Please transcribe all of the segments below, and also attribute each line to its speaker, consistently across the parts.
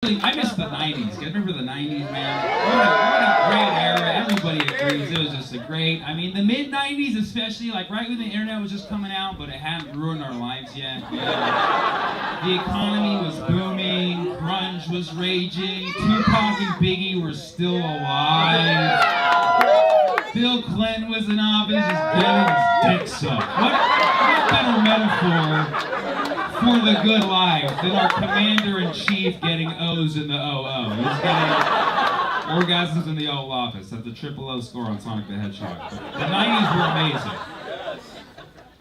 Speaker 1: I miss the 90s. You remember the 90s, man? What a great era. Everybody agrees. It was just a great, I mean, the mid-90s especially, like right when the internet was just coming out, but it hadn't ruined our lives yet. Yeah. The economy was booming. Grunge was raging. Tupac and Biggie were still alive. Bill Clinton was in office just getting his dick sucked. What better metaphor for the good life than our commander-in-chief getting O's in the OO. He's getting orgasms in the Oval Office. That's the triple O score on Sonic the Hedgehog. But the 90s were amazing.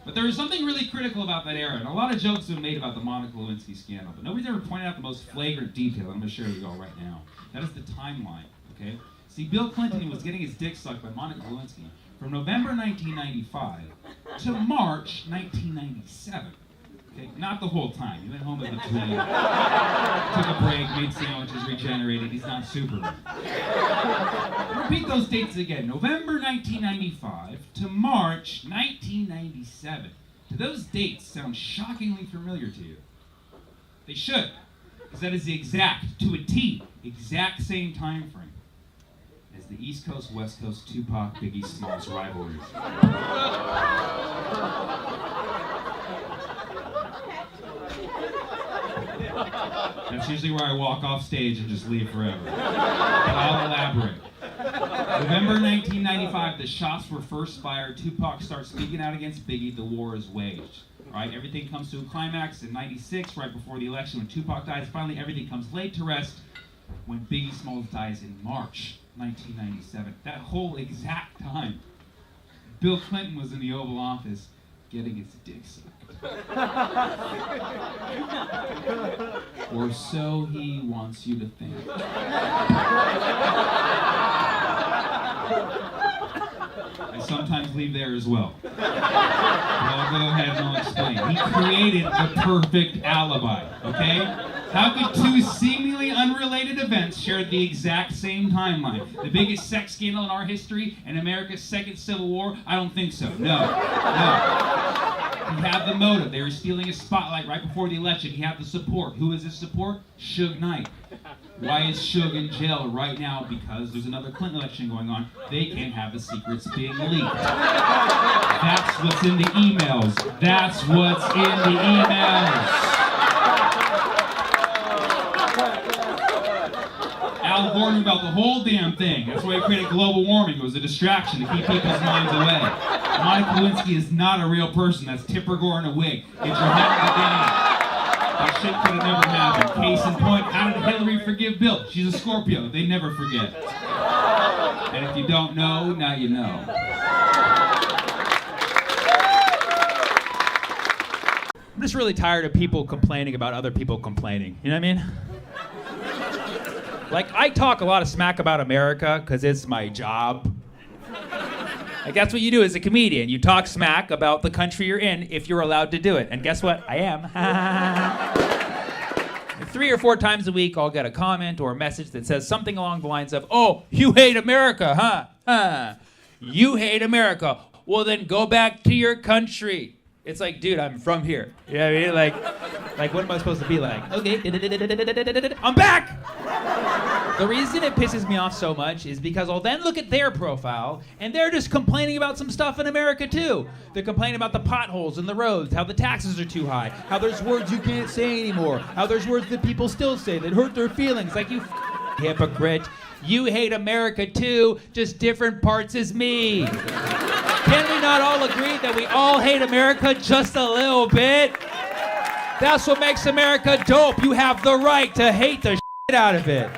Speaker 1: But there was something really critical about that era, and a lot of jokes have been made about the Monica Lewinsky scandal, but nobody's ever pointed out the most flagrant detail. I'm going to share with you all right now. That is the timeline, okay? See, Bill Clinton was getting his dick sucked by Monica Lewinsky from November 1995 to March 1997. Okay, not the whole time. He went home in between, took a break, made sandwiches, regenerated. He's not Superman. Repeat those dates again. November 1995 to March 1997. Do those dates sound shockingly familiar to you? They should, because that is the exact, to a T, exact same time frame as the East Coast, West Coast, Tupac, Biggie Smalls rivalries. That's usually where I walk off stage and just leave forever. But I'll elaborate. November 1995, the shots were first fired. Tupac starts speaking out against Biggie. The war is waged. Right? Everything comes to a climax in 96, right before the election, when Tupac dies. Finally, everything comes laid to rest when Biggie Smalls dies in March 1997. That whole exact time, Bill Clinton was in the Oval Office getting his dick sucked. Or so he wants you to think. I sometimes leave there as well. But I'll go ahead and I'll explain. He created the perfect alibi, okay? How could two seemingly unrelated events share the exact same timeline? The biggest sex scandal in our history and America's second civil war? I don't think so. No. He had the motive. They were stealing his spotlight right before the election. He had the support. Who is his support? Suge Knight. Why is Suge in jail right now? Because there's another Clinton election going on. They can't have the secrets being leaked. That's what's in the emails. That's what's in the emails. Al Gore knew about the whole damn thing. That's why he created global warming. It was a distraction to keep people's minds away. Monica Lewinsky is not a real person. That's Tipper Gore in a wig. Get your head in the game. That shit could have never happened. Case in point, how did Hillary forgive Bill? She's a Scorpio. They never forget. And if you don't know, now you know. I'm just really tired of people complaining about other people complaining. You know what I mean? Like, I talk a lot of smack about America because it's my job. Like, that's what you do as a comedian. You talk smack about the country you're in if you're allowed to do it. And guess what? I am. 3 or 4 times a week, I'll get a comment or a message that says something along the lines of, "Oh, you hate America, huh? Huh? You hate America. Well, then go back to your country." It's like, dude, I'm from here. You know what I mean? Like, what am I supposed to be like? Okay, I'm back! The reason it pisses me off so much is because I'll then look at their profile, and they're just complaining about some stuff in America, too. They're complaining about the potholes in the roads, how the taxes are too high, how there's words you can't say anymore, how there's words that people still say that hurt their feelings, like, you hypocrite. You hate America, too, just different parts as me. Can we not all agree that we all hate America just a little bit? That's what makes America dope. You have the right to hate the shit out of it.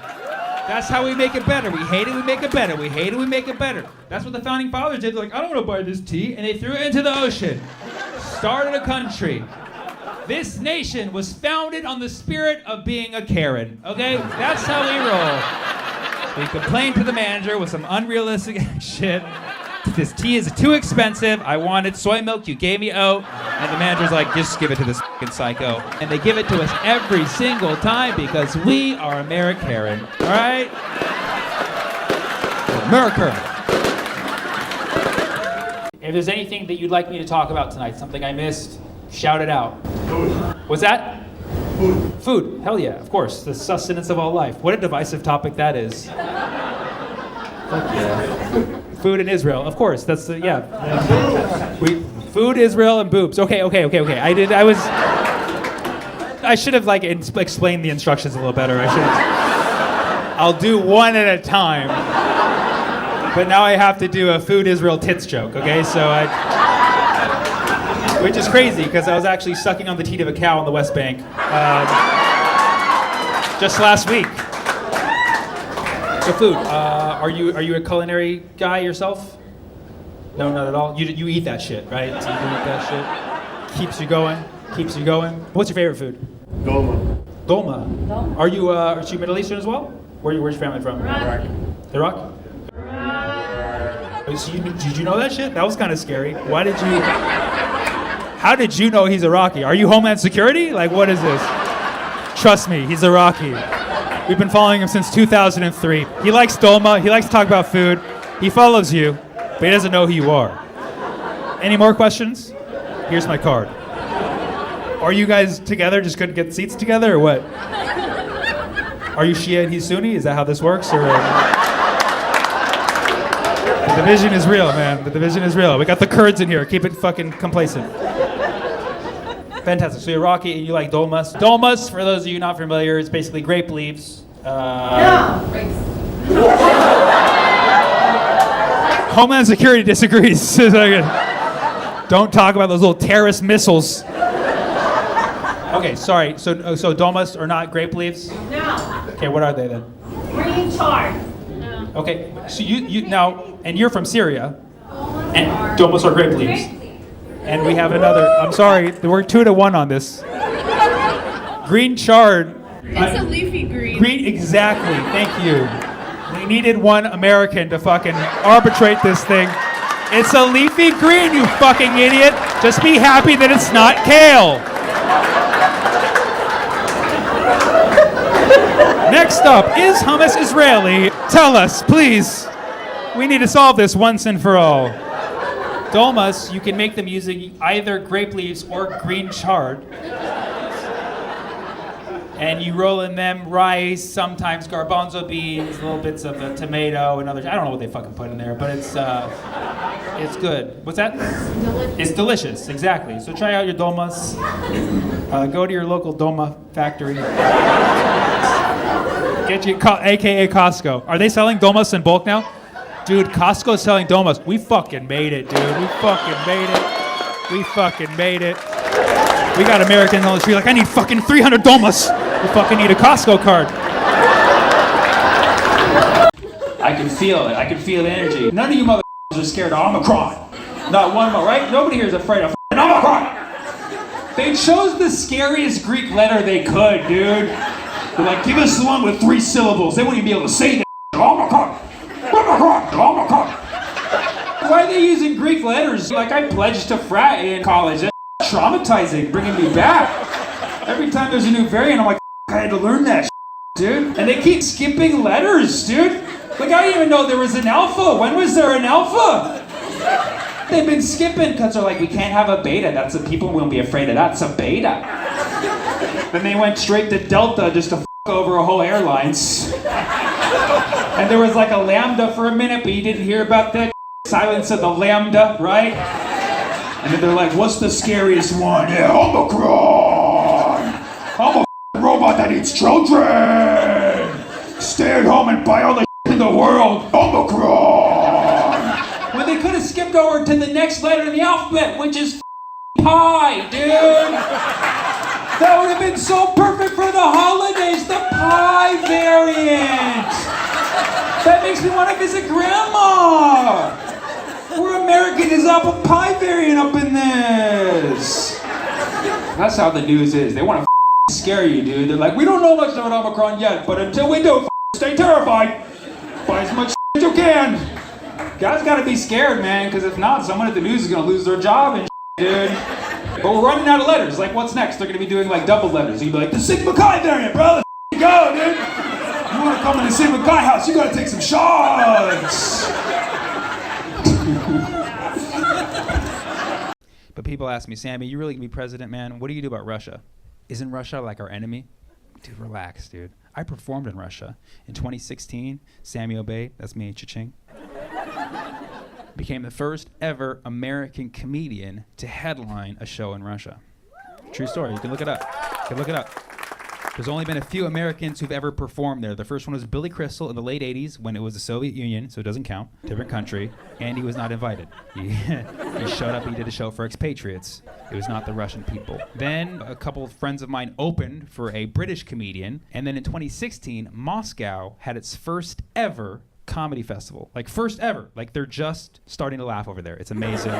Speaker 1: That's how we make it better. We hate it, we make it better. We hate it, we make it better. That's what the founding fathers did. They're like, I don't want to buy this tea. And they threw it into the ocean. Started a country. This nation was founded on the spirit of being a Karen. Okay? That's how we roll. We complained to the manager with some unrealistic shit. This tea is too expensive. I wanted soy milk. You gave me oat. And the manager's like, just give it to this fucking psycho. And they give it to us every single time because we are American. All right? America. If there's anything that you'd like me to talk about tonight, something I missed, shout it out.
Speaker 2: Food.
Speaker 1: What's that?
Speaker 2: Food. Food, hell yeah, of course. The sustenance of all life. What a divisive topic that is. Fuck yeah. Food in Israel, of course. That's the, yeah. Food, Israel, and boobs. Okay. I should have explained the instructions a little better. I'll do one at a time. But now I have to do a food, Israel, tits joke, okay? Which is crazy, because I was actually sucking on the teat of a cow on the West Bank just last week. So food, are you a culinary guy yourself? No, not at all. You eat that shit, right? So you eat that shit. Keeps you going. What's your favorite food? Dolma. Are you Middle Eastern as well? Where's your family from? Iraq. So did you know that shit? That was kind of scary. How did you know he's Iraqi? Are you Homeland Security? Like, what is this? Trust me, he's Iraqi. We've been following him since 2003. He likes dolma. He likes to talk about food. He follows you, but he doesn't know who you are. Any more questions? Here's my card. Are you guys together? Just couldn't get seats together, or what? Are you Shia and he's Sunni? Is that how this works? Or the division is real, man. The division is real. We got the Kurds in here. Keep it fucking complacent. Fantastic. So you're Iraqi and you like dolmas. Dolmas, for those of you not familiar, is basically grape leaves. Homeland Security disagrees. Don't talk about those little terrorist missiles. Okay, sorry. So dolmas are not grape leaves?
Speaker 3: No.
Speaker 2: Okay, what are they then?
Speaker 3: Green chard.
Speaker 2: No. Okay, so you now, and you're from Syria, and dolmas are grape leaves. And we have another. I'm sorry, we're 2-1 on this. Green chard.
Speaker 3: It's a leafy green.
Speaker 2: Green, exactly. Thank you. We needed one American to fucking arbitrate this thing. It's a leafy green, you fucking idiot. Just be happy that it's not kale. Next up, is hummus Israeli? Tell us, please. We need to solve this once and for all. Dolmas, you can make them using either grape leaves or green chard. And you roll in them rice, sometimes garbanzo beans, little bits of a tomato and others. I don't know what they fucking put in there, but it's good. What's that? It's delicious, exactly. So try out your dolmas. Go to your local dolma factory. Get you, AKA Costco. Are they selling dolmas in bulk now? Dude, Costco's selling dolmas. We fucking made it, dude. We fucking made it. We got Americans on the street like, I need fucking 300 dolmas. We fucking need a Costco card. I can feel it. I can feel the energy. None of you motherfuckers are scared of Omicron. Not one more, right? Nobody here is afraid of Omicron. They chose the scariest Greek letter they could, dude. They're like, give us the one with 3 syllables. They wouldn't even be able to say that. Omicron. Omicron. Why are they using Greek letters? Like, I pledged to frat in college. That's traumatizing, bringing me back. Every time there's a new variant, I'm like, I had to learn that dude. And they keep skipping letters, dude. Like, I didn't even know there was an alpha. When was there an alpha? They've been skipping because they're like, we can't have a beta. That's a people won't be afraid of that. It's a beta. Then they went straight to Delta just to over a whole airlines. And there was like a lambda for a minute, but you didn't hear about that. Silence of the lambda, right? And then they're like, what's the scariest one? Yeah, Omicron! I'm a robot that eats children! Stay at home and buy all the in the world! Omicron! When they could have skipped over to the next letter in the alphabet, which is pi, dude! That would have been so perfect for the holidays, the pi variant! That makes me want to visit Grandma! We're American, is apple pie variant up in this? That's how the news is. They want to scare you, dude. They're like, we don't know much about Omicron yet, but until we do, stay terrified. Buy as much as you can. Guys gotta be scared, man, because if not, someone at the news is gonna lose their job and dude. But we're running out of letters. Like, what's next? They're gonna be doing like double letters. You'd be like, the Sigma Chi variant, bro. Let's go, dude. You wanna come in the Sigma Chi house, you gotta take some shots. But people ask me, Sammy, you really gonna be president, man? What do you do about Russia? Isn't Russia like our enemy? Dude, relax, dude. I performed in Russia. In 2016, Sammy Obeid, that's me, cha-ching, became the first ever American comedian to headline a show in Russia. True story. You can look it up. There's only been a few Americans who've ever performed there. The first one was Billy Crystal in the late 80s when it was the Soviet Union, so it doesn't count. Different country. And he was not invited. He showed up, he did a show for expatriates. It was not the Russian people. Then a couple of friends of mine opened for a British comedian. And then in 2016, Moscow had its first ever comedy festival. Like first ever. Like they're just starting to laugh over there. It's amazing.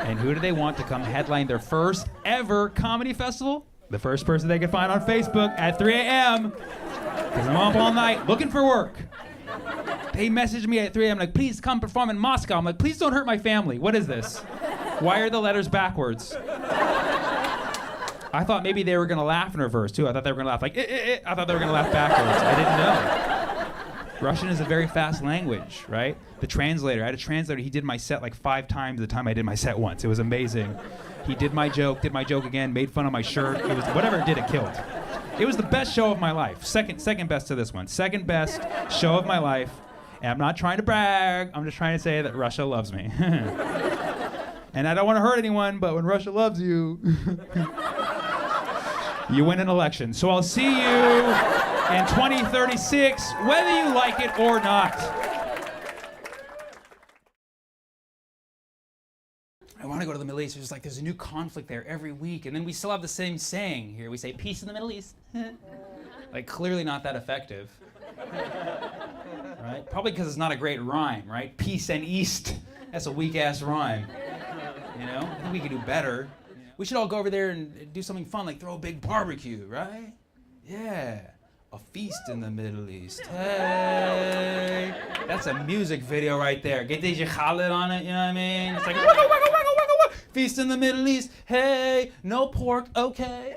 Speaker 2: And who do they want to come headline their first ever comedy festival? The first person they can find on Facebook at 3 a.m. Because I'm up all night looking for work. They messaged me at 3 a.m. like, please come perform in Moscow. I'm like, please don't hurt my family. What is this? Why are the letters backwards? I thought maybe they were going to laugh in reverse, too. I thought they were going to laugh like, I thought they were going to laugh backwards. I didn't know. Russian is a very fast language, right? The translator, I had a translator. He did my set like 5 times the time I did my set once. It was amazing. He did my joke again, made fun of my shirt. It was whatever it did, it killed. It was the best show of my life. Second best to this one. Second best show of my life. And I'm not trying to brag. I'm just trying to say that Russia loves me. And I don't want to hurt anyone, but when Russia loves you, you win an election. So I'll see you in 2036, whether you like it or not. I want to go to the Middle East. It's like there's a new conflict there every week. And then we still have the same saying here. We say, peace in the Middle East. Like, clearly not that effective. Right? Probably because it's not a great rhyme, right? Peace and East. That's a weak-ass rhyme. You know? I think we could do better. We should all go over there and do something fun, like throw a big barbecue, right? Yeah. A feast in the Middle East. Hey. That's a music video right there. Get DJ Khaled on it, you know what I mean? It's like, wiggle, wiggle, wiggle, wiggle, wiggle. Feast in the Middle East. Hey, no pork, okay.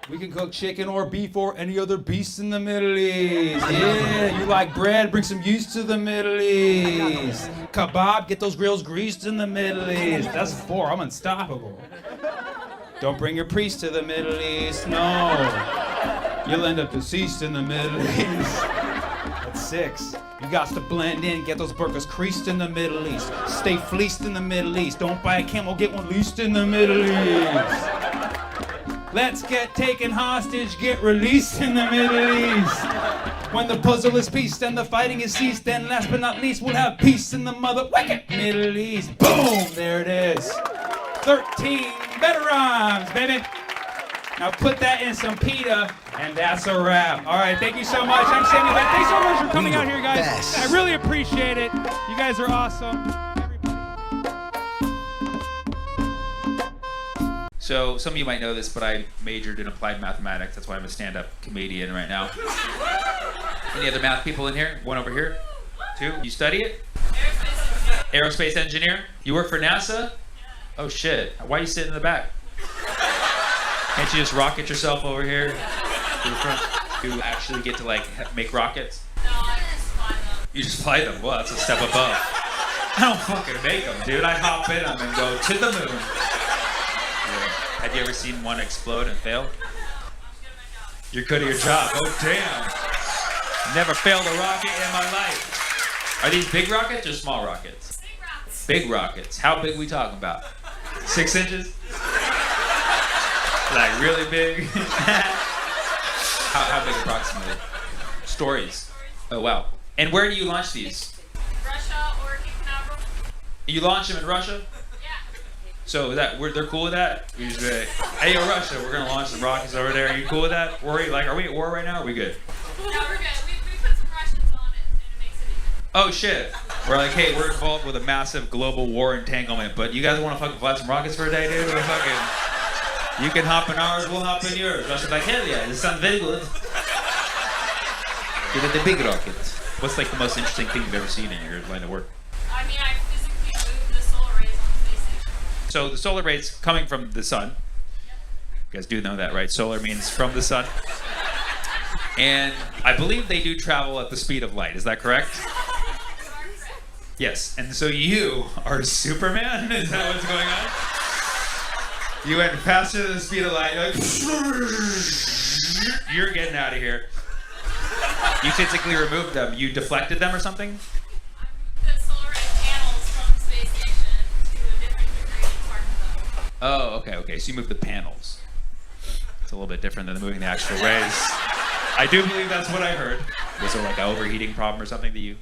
Speaker 2: We can cook chicken or beef or any other beast in the Middle East. Yeah, you like bread, bring some yeast to the Middle East. Kebab, get those grills greased in the Middle East. That's 4, I'm unstoppable. Don't bring your priest to the Middle East, no. You'll end up deceased in the Middle East. That's 6. You got to blend in, get those burgers creased in the Middle East. Stay fleeced in the Middle East. Don't buy a camel, get one leased in the Middle East. Let's get taken hostage, get released in the Middle East. When the puzzle is pieced and the fighting is ceased, then last but not least, we'll have peace in the mother wicked Middle East. Boom, there it is. 13 better rhymes, baby. Now put that in some pita, and that's a wrap. All right, thank you so much. I'm Sammy. Thanks so much for coming out here, guys.
Speaker 4: Best.
Speaker 2: I really appreciate it. You guys are awesome.
Speaker 5: So some of you might know this, but I majored in applied mathematics. That's why I'm a stand-up comedian right now. Any other math people in here? One over here? 2? You study it? Aerospace engineer? You work for NASA? Oh shit. Why are you sitting in the back? Can't you just rocket yourself over here to the front? You actually get to like make rockets?
Speaker 3: No, I just fly them.
Speaker 5: You just fly them? Well, that's a step above. I don't fucking make them, dude. I hop in them and go to the moon. Have you ever seen one explode and fail? You're good at your job. Oh, damn. Never failed a rocket in my life. Are these big rockets or small rockets?
Speaker 3: Big rocks.
Speaker 5: Big rockets. How big we talking about? 6 inches? Like really big? how big approximately? Stories. Oh, wow. And where do you launch these?
Speaker 3: Russia or Cape Canaveral.
Speaker 5: You launch them in Russia? So they're cool with that? We just be like, hey, yo, Russia, we're gonna launch some rockets over there. Are you cool with that? Are we at war right now? Or are we good?
Speaker 3: No, we're good. We put some Russians on it, and it makes it even.
Speaker 5: Oh shit. We're like, hey, we're involved with a massive global war entanglement, but you guys want to fucking fly some rockets for a day, dude? We're fucking. You can hop in ours, we'll hop in yours. Russia's like, hell yeah, this sounds very good. Get the big rocket. What's like the most interesting thing you've ever seen in your line of work?
Speaker 3: I mean, I physically moved the solar rays on the space station.
Speaker 5: So the solar rays coming from the sun. You guys do know that, right? Solar means from the sun. And I believe they do travel at the speed of light. Is that correct? Yes. And so you are Superman? Is that what's going on? You went faster than the speed of light. You're getting out of here. You physically removed them. You deflected them or something?
Speaker 3: The solar array panels from the space station to a different degree and parked them.
Speaker 5: Oh, okay. So you moved the panels. It's a little bit different than moving the actual rays. I do believe that's what I heard. Was there like an overheating problem or something that you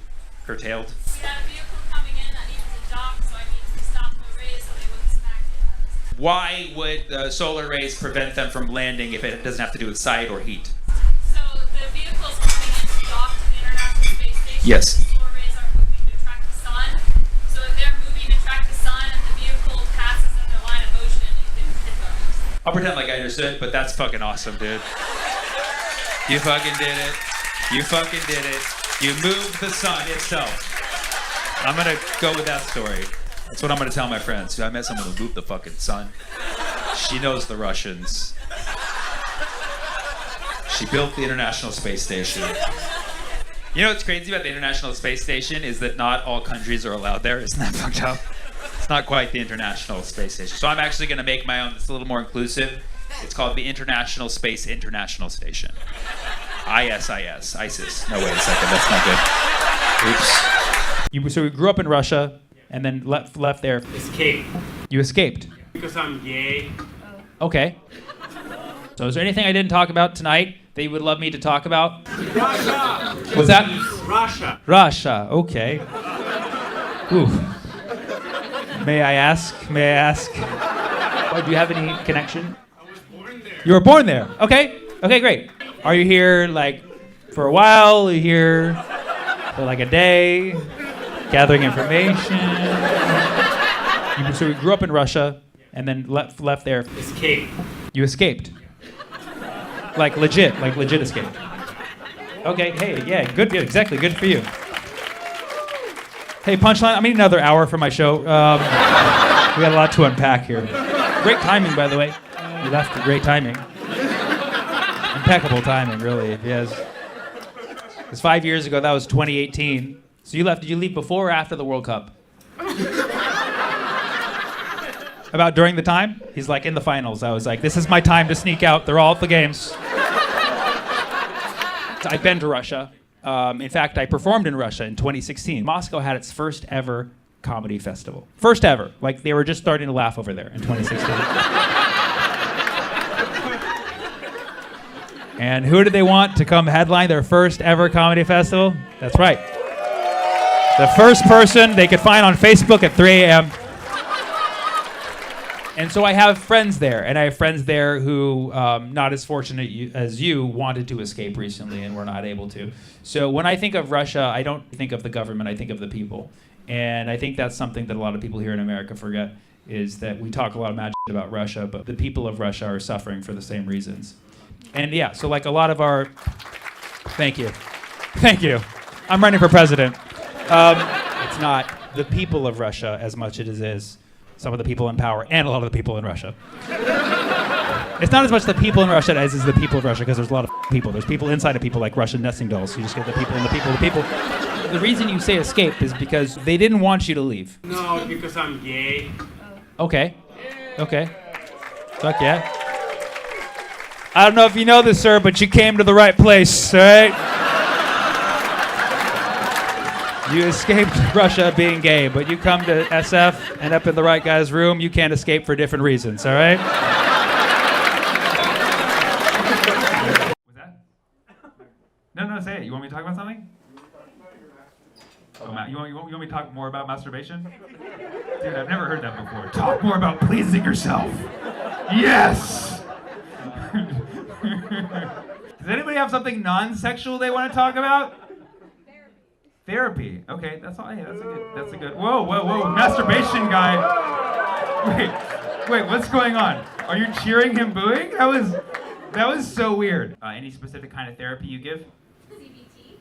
Speaker 5: curtailed?
Speaker 3: We had a vehicle coming in that needed to dock, so I needed to stop the rays so they wouldn't smack it.
Speaker 5: Why would solar rays prevent them from landing if it doesn't have to do with sight or heat?
Speaker 3: So the vehicle's coming in to dock to the International Space Station.
Speaker 5: Yes.
Speaker 3: The solar rays are moving to track the sun. So if they're moving to track the sun and the vehicle passes in their line of motion, it can hit them.
Speaker 5: I'll pretend like I understood, but that's fucking awesome, dude. You fucking did it. You fucking did it. You moved the sun itself. I'm gonna go with that story. That's what I'm gonna tell my friends. I met someone who moved the fucking sun. She knows the Russians. She built the International Space Station. You know what's crazy about the International Space Station is that not all countries are allowed there. Isn't that fucked up? It's not quite the International Space Station. So I'm actually gonna make my own that's a little more inclusive. It's called the International Space International Station. ISIS. No, wait a second, that's not good. Oops. So we grew up in Russia and then left there.
Speaker 4: Escape.
Speaker 5: You escaped.
Speaker 4: Because I'm gay.
Speaker 5: Okay. So is there anything I didn't talk about tonight that you would love me to talk about?
Speaker 4: Russia.
Speaker 5: What's that?
Speaker 4: Russia.
Speaker 5: Russia, okay. Ooh. May I ask? Oh, do you have any connection?
Speaker 4: I was born there.
Speaker 5: You were born there. Okay, great. Are you here like for a while? Are you here for like a day? Gathering information? So we grew up in Russia and then left there.
Speaker 4: Escape.
Speaker 5: You escaped. Like legit escaped. Okay, hey, yeah, good, exactly, good for you. Hey, Punchline, I need another hour for my show. We got a lot to unpack here. Great timing, by the way. You left for great timing. Impeccable timing, really. Yes. It was 5 years ago. That was 2018. So you left. Did you leave before or after the World Cup? About during the time? He's like, in the finals. I was like, this is my time to sneak out. They're all at the games. I've been to Russia. In fact, I performed in Russia in 2016. Moscow had its first ever comedy festival. First ever. Like, they were just starting to laugh over there in 2016. And who did they want to come headline their first ever comedy festival? That's right. The first person they could find on Facebook at 3 a.m. And so I have friends there, and I have friends there who, not as fortunate as you, wanted to escape recently and were not able to. So when I think of Russia, I don't think of the government, I think of the people. And I think that's something that a lot of people here in America forget, is that we talk a lot of mad shit about Russia, but the people of Russia are suffering for the same reasons. And yeah, so like a lot of our... Thank you. I'm running for president. It's not the people of Russia as much as it is some of the people in power and a lot of the people in Russia. It's not as much the people in Russia as is the people of Russia, because there's a lot of people. There's people inside of people like Russian nesting dolls. You just get the people and the people and the people. The reason you say escape is because they didn't want you to leave.
Speaker 4: No, because I'm gay.
Speaker 5: Okay. Fuck yeah. I don't know if you know this, sir, but you came to the right place, all right? You escaped Russia being gay, but you come to SF, end up in the right guy's room, you can't escape for different reasons, all right? What's that? No, say it. You want me to talk about something? Oh, you want me to talk more about masturbation? Dude, I've never heard that before. Talk more about pleasing yourself. Yes! Does anybody have something non-sexual they want to talk about? Therapy. Okay, that's all. Yeah, that's a good. Whoa, masturbation guy. Wait, what's going on? Are you cheering him booing? That was so weird. Any specific kind of therapy you give?
Speaker 3: CBT.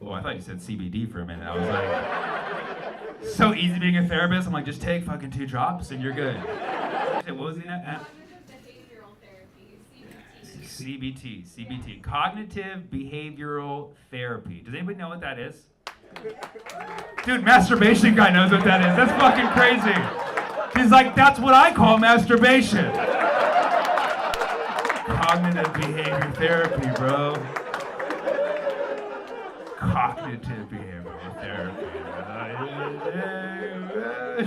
Speaker 5: Oh, I thought you said CBD for a minute. I was like, so easy being a therapist. I'm like, just take fucking 2 drops and you're good. What was it?
Speaker 3: Behavioral therapy. CBT.
Speaker 5: CBT. Cognitive behavioral therapy. Does anybody know what that is? Dude, masturbation guy knows what that is. That's fucking crazy.
Speaker 2: She's like, that's what I call masturbation. Cognitive behavior therapy, bro. Cognitive behavioral therapy.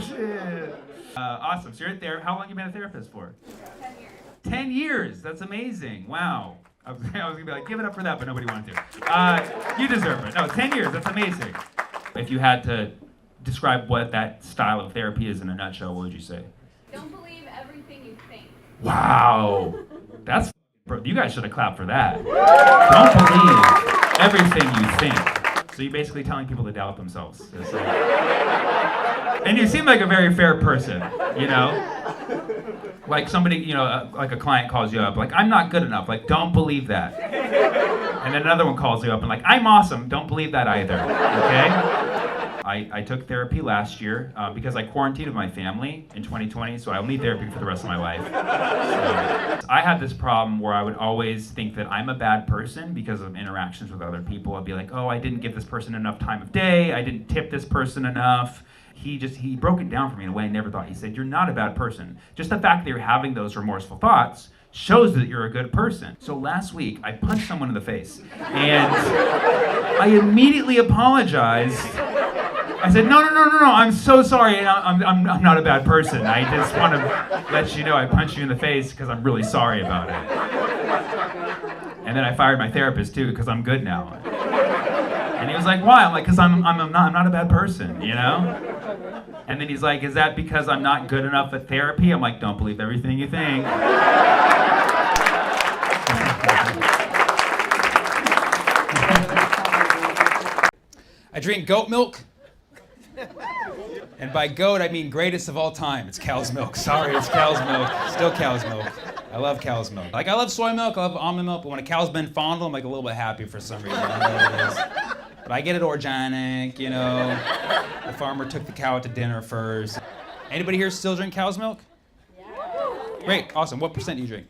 Speaker 2: Shit. Awesome. So you're at therapy. How long have you been a therapist for?
Speaker 3: 10 years.
Speaker 2: 10 years. That's amazing. Wow. I was gonna be like, give it up for that, but nobody wanted to. You deserve it. No, 10 years. That's amazing. If you had to describe what that style of therapy is in a nutshell, what would you say?
Speaker 3: Don't believe everything you think.
Speaker 2: Wow. That's. You guys should have clapped for that. Don't believe everything you think. So you're basically telling people to doubt themselves. It's like, and you seem like a very fair person, you know? Like somebody, you know, like a client calls you up, like, I'm not good enough, like, don't believe that. And then another one calls you up and like, I'm awesome, don't believe that either, okay? I took therapy last year because I quarantined with my family in 2020, so I'll need therapy for the rest of my life. So, I had this problem where I would always think that I'm a bad person because of interactions with other people. I'd be like, oh, I didn't give this person enough time of day, I didn't tip this person enough. He broke it down for me in a way I never thought. He said, you're not a bad person. Just the fact that you're having those remorseful thoughts shows that you're a good person. So last week, I punched someone in the face, and I immediately apologized. I said, no, I'm so sorry, I'm not a bad person. I just want to let you know I punched you in the face because I'm really sorry about it. And then I fired my therapist too because I'm good now. And he was like, why? I'm like, because I'm not a bad person, you know? And then he's like, is that because I'm not good enough at therapy? I'm like, don't believe everything you think.
Speaker 6: I drink goat milk. And by goat, I mean greatest of all time. It's cow's milk. Sorry, it's cow's milk. Still cow's milk. I love cow's milk. Like, I love soy milk, I love almond milk, but when a cow's been fondled, I'm like a little bit happy for some reason. I don't know what it is. But I get it organic, you know. The farmer took the cow out to dinner first. Anybody here still drink cow's milk? Yeah. Great, awesome. What percent do you drink?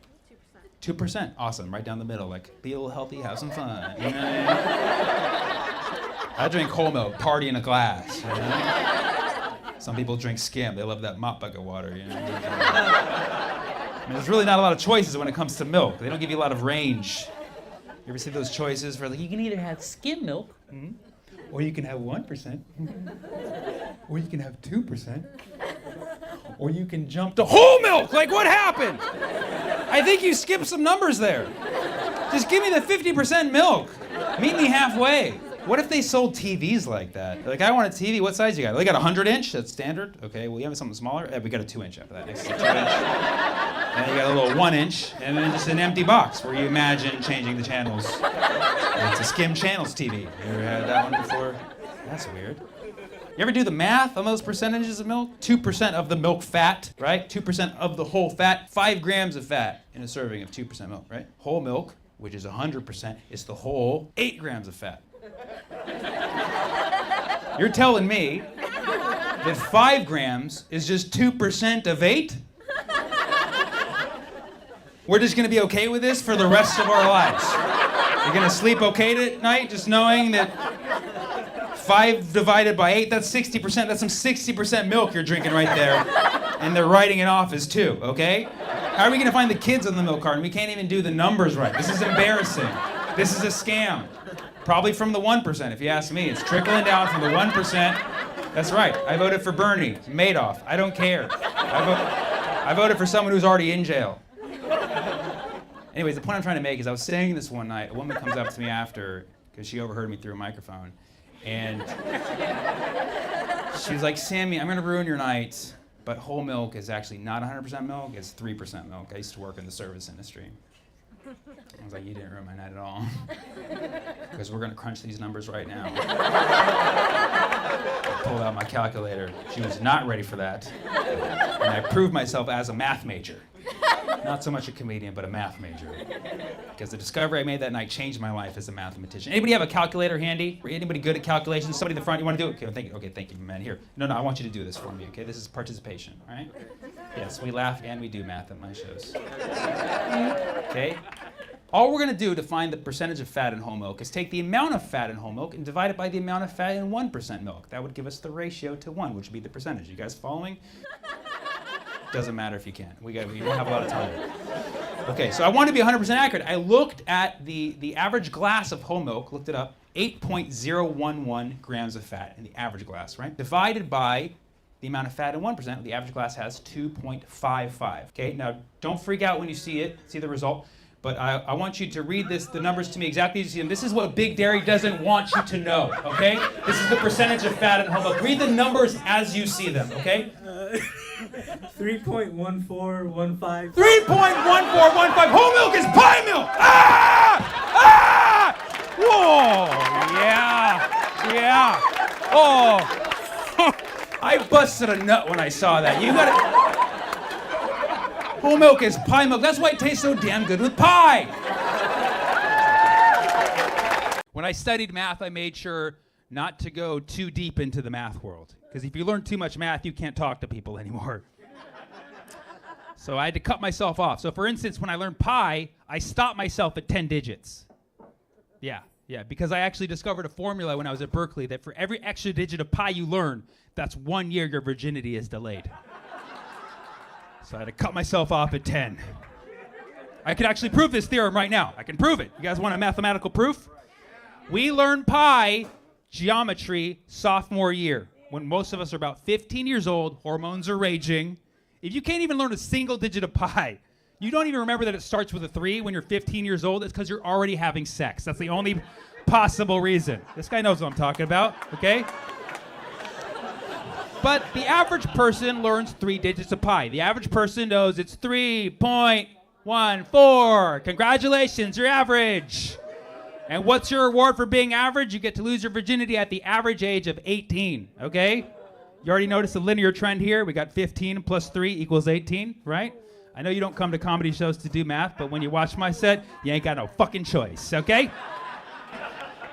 Speaker 6: 2%. 2%, awesome. Right down the middle, like, be a little healthy, have some fun. You know? I drink whole milk, party in a glass. You know? Some people drink skim. They love that mop bucket water. You know? I mean, there's really not a lot of choices when it comes to milk. They don't give you a lot of range. You ever see those choices for like, you can either have skim milk, or you can have 1%, or you can have 2%, or you can jump to whole milk. Like, what happened? I think you skipped some numbers there. Just give me the 50% milk. Meet me halfway. What if they sold TVs like that? Like, I want a TV. What size you got? They got a 100-inch. That's standard. Okay. Well, you have something smaller. We got a 2-inch after that. Next to the 2-inch. And then you got a little 1-inch, and then just an empty box where you imagine changing the channels. It's a skim channels TV. You ever had that one before? That's weird. You ever do the math on those percentages of milk? 2% of the milk fat, right? 2% of the whole fat. 5 grams of fat in a serving of 2% milk, right? Whole milk, which is 100%, is the whole 8 grams of fat. You're telling me that 5 grams is just 2% of 8? We're just gonna be okay with this for the rest of our lives. You're gonna sleep okay at night just knowing that 5 divided by 8, that's 60%. That's some 60% milk you're drinking right there. And they're writing it off as 2, okay? How are we gonna find the kids on the milk carton? We can't even do the numbers right. This is embarrassing. This is a scam. Probably from the 1%, if you ask me. It's trickling down from the 1%. That's right. I voted for Bernie, Madoff. I don't care. I voted for someone who's already in jail. Anyways, the point I'm trying to make is I was saying this one night. A woman comes up to me after, because she overheard me through a microphone. And she was like, Sammy, I'm going to ruin your night, but whole milk is actually not 100% milk. It's 3% milk. I used to work in the service industry. I was like, you didn't ruin my night at all. Because we're going to crunch these numbers right now. I pulled out my calculator. She was not ready for that. And I proved myself as a math major. Not so much a comedian, but a math major. Because the discovery I made that night changed my life as a mathematician. Anybody have a calculator handy? Anybody good at calculations? Somebody in the front, you want to do it? Okay, thank you, man. Here. No, I want you to do this for me, okay? This is participation, all right? Yes, we laugh and we do math at my shows. Okay? All we're going to do to find the percentage of fat in whole milk is take the amount of fat in whole milk and divide it by the amount of fat in 1% milk. That would give us the ratio to 1, which would be the percentage. You guys following? Doesn't matter if you can. We don't have a lot of time. Okay, so I want to be 100% accurate. I looked at the average glass of whole milk, looked it up, 8.011 grams of fat in the average glass, right? Divided by the amount of fat in 1%, the average glass has 2.55. Okay, now don't freak out when you see the result, but I want you to read the numbers to me exactly as you see them. This is what Big Dairy doesn't want you to know, okay? This is the percentage of fat in whole milk. Read the numbers as you see them, okay?
Speaker 7: 3.1415.
Speaker 6: 3.1415. Whole milk is pie milk. Ah! Ah! Whoa! Yeah. Oh. I busted a nut when I saw that. You got it. Whole milk is pie milk. That's why it tastes so damn good with pie. When I studied math, I made sure not to go too deep into the math world. Because if you learn too much math, you can't talk to people anymore. So I had to cut myself off. So for instance, when I learned pi, I stopped myself at 10 digits. Yeah, because I actually discovered a formula when I was at Berkeley that for every extra digit of pi you learn, that's 1 year your virginity is delayed. So I had to cut myself off at 10. I could actually prove this theorem right now. I can prove it. You guys want a mathematical proof? We learn pi geometry sophomore year, when most of us are about 15 years old, hormones are raging. If you can't even learn a single digit of pi, you don't even remember that it starts with a 3 when you're 15 years old, it's because you're already having sex. That's the only possible reason. This guy knows what I'm talking about, okay? But the average person learns 3 digits of pi. The average person knows it's 3.14. Congratulations, you're average. And what's your reward for being average? You get to lose your virginity at the average age of 18, okay? You already noticed a linear trend here. We got 15 plus 3 equals 18, right? I know you don't come to comedy shows to do math, but when you watch my set, you ain't got no fucking choice, okay?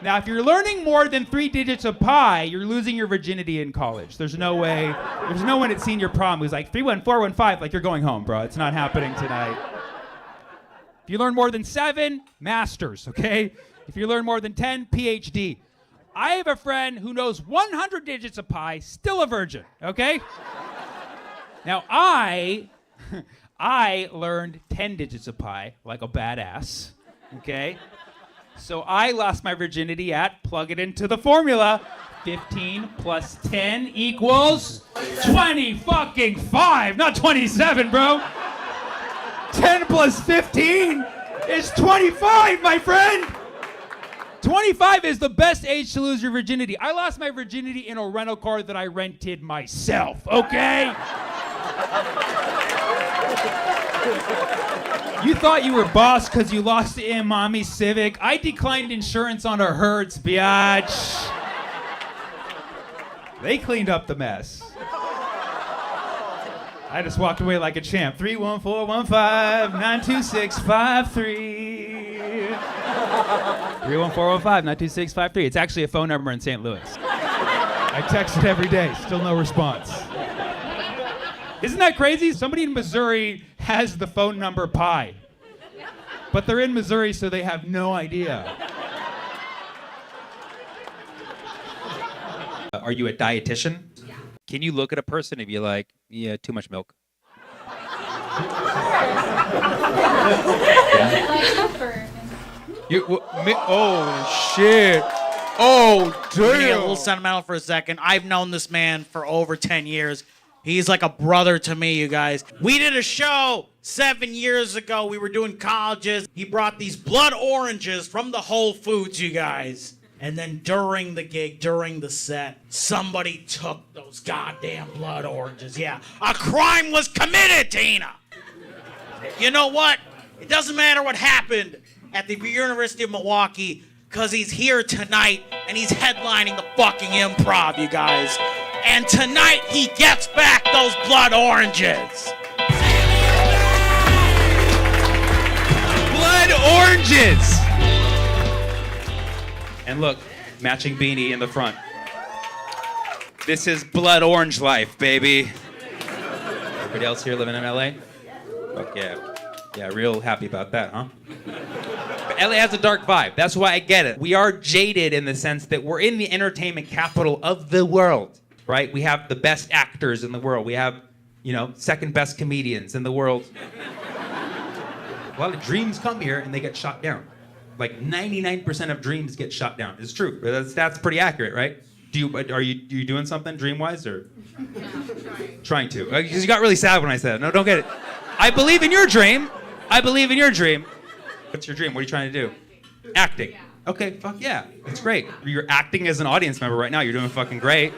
Speaker 6: Now, if you're learning more than 3 digits of pi, you're losing your virginity in college. There's no way, there's no one at senior prom who's like, 31415, like you're going home, bro. It's not happening tonight. If you learn more than 7, masters, okay? If you learn more than 10, PhD. I have a friend who knows 100 digits of pi, still a virgin, okay? Now, I learned 10 digits of pi like a badass, okay? So I lost my virginity at, plug it into the formula, 15 plus 10 equals 20 fucking 5, not 27, bro. 10 plus 15 is 25, my friend. 25 is the best age to lose your virginity. I lost my virginity in a rental car that I rented myself, okay? You thought you were boss because you lost the Mommy Civic. I declined insurance on a Hertz, biatch. They cleaned up the mess. I just walked away like a champ. 31415-92653. 31415-92653. It's actually a phone number in St. Louis. I text it every day, still no response. Isn't that crazy? Somebody in Missouri has the phone number pi. But they're in Missouri, so they have no idea. Are you a dietitian? Yeah. Can you look at a person and be like, yeah, too much milk? Oh, shit. Oh,
Speaker 8: I'm gonna get a
Speaker 6: damn.
Speaker 8: little sentimental for a second. I've known this man for over 10 years. He's like a brother to me, you guys. We did a show 7 years ago. We were doing colleges. He brought these blood oranges from the Whole Foods, you guys. And then during the gig, during the set, somebody took those goddamn blood oranges. Yeah, a crime was committed, Tina. You know what? It doesn't matter what happened at the University of Milwaukee, because he's here tonight and he's headlining the fucking Improv, you guys. And tonight he gets back those blood oranges.
Speaker 6: Blood oranges! And look, matching beanie in the front. This is blood orange life, baby. Everybody else here living in LA? Fuck yeah. Yeah, real happy about that, huh? But LA has a dark vibe. That's why I get it. We are jaded in the sense that we're in the entertainment capital of the world, right? We have the best actors in the world. We have you know, second best comedians in the world. A lot of dreams come here and they get shot down. Like 99% of dreams get shot down. It's true. That's pretty accurate, right? Are you doing something dream-wise or? Trying to. Because you got really sad when I said it. No, don't get it. I believe in your dream. I believe in your dream. What's your dream? What are you trying to do? Acting. Okay, fuck yeah. That's great. You're acting as an audience member right now. You're doing fucking great.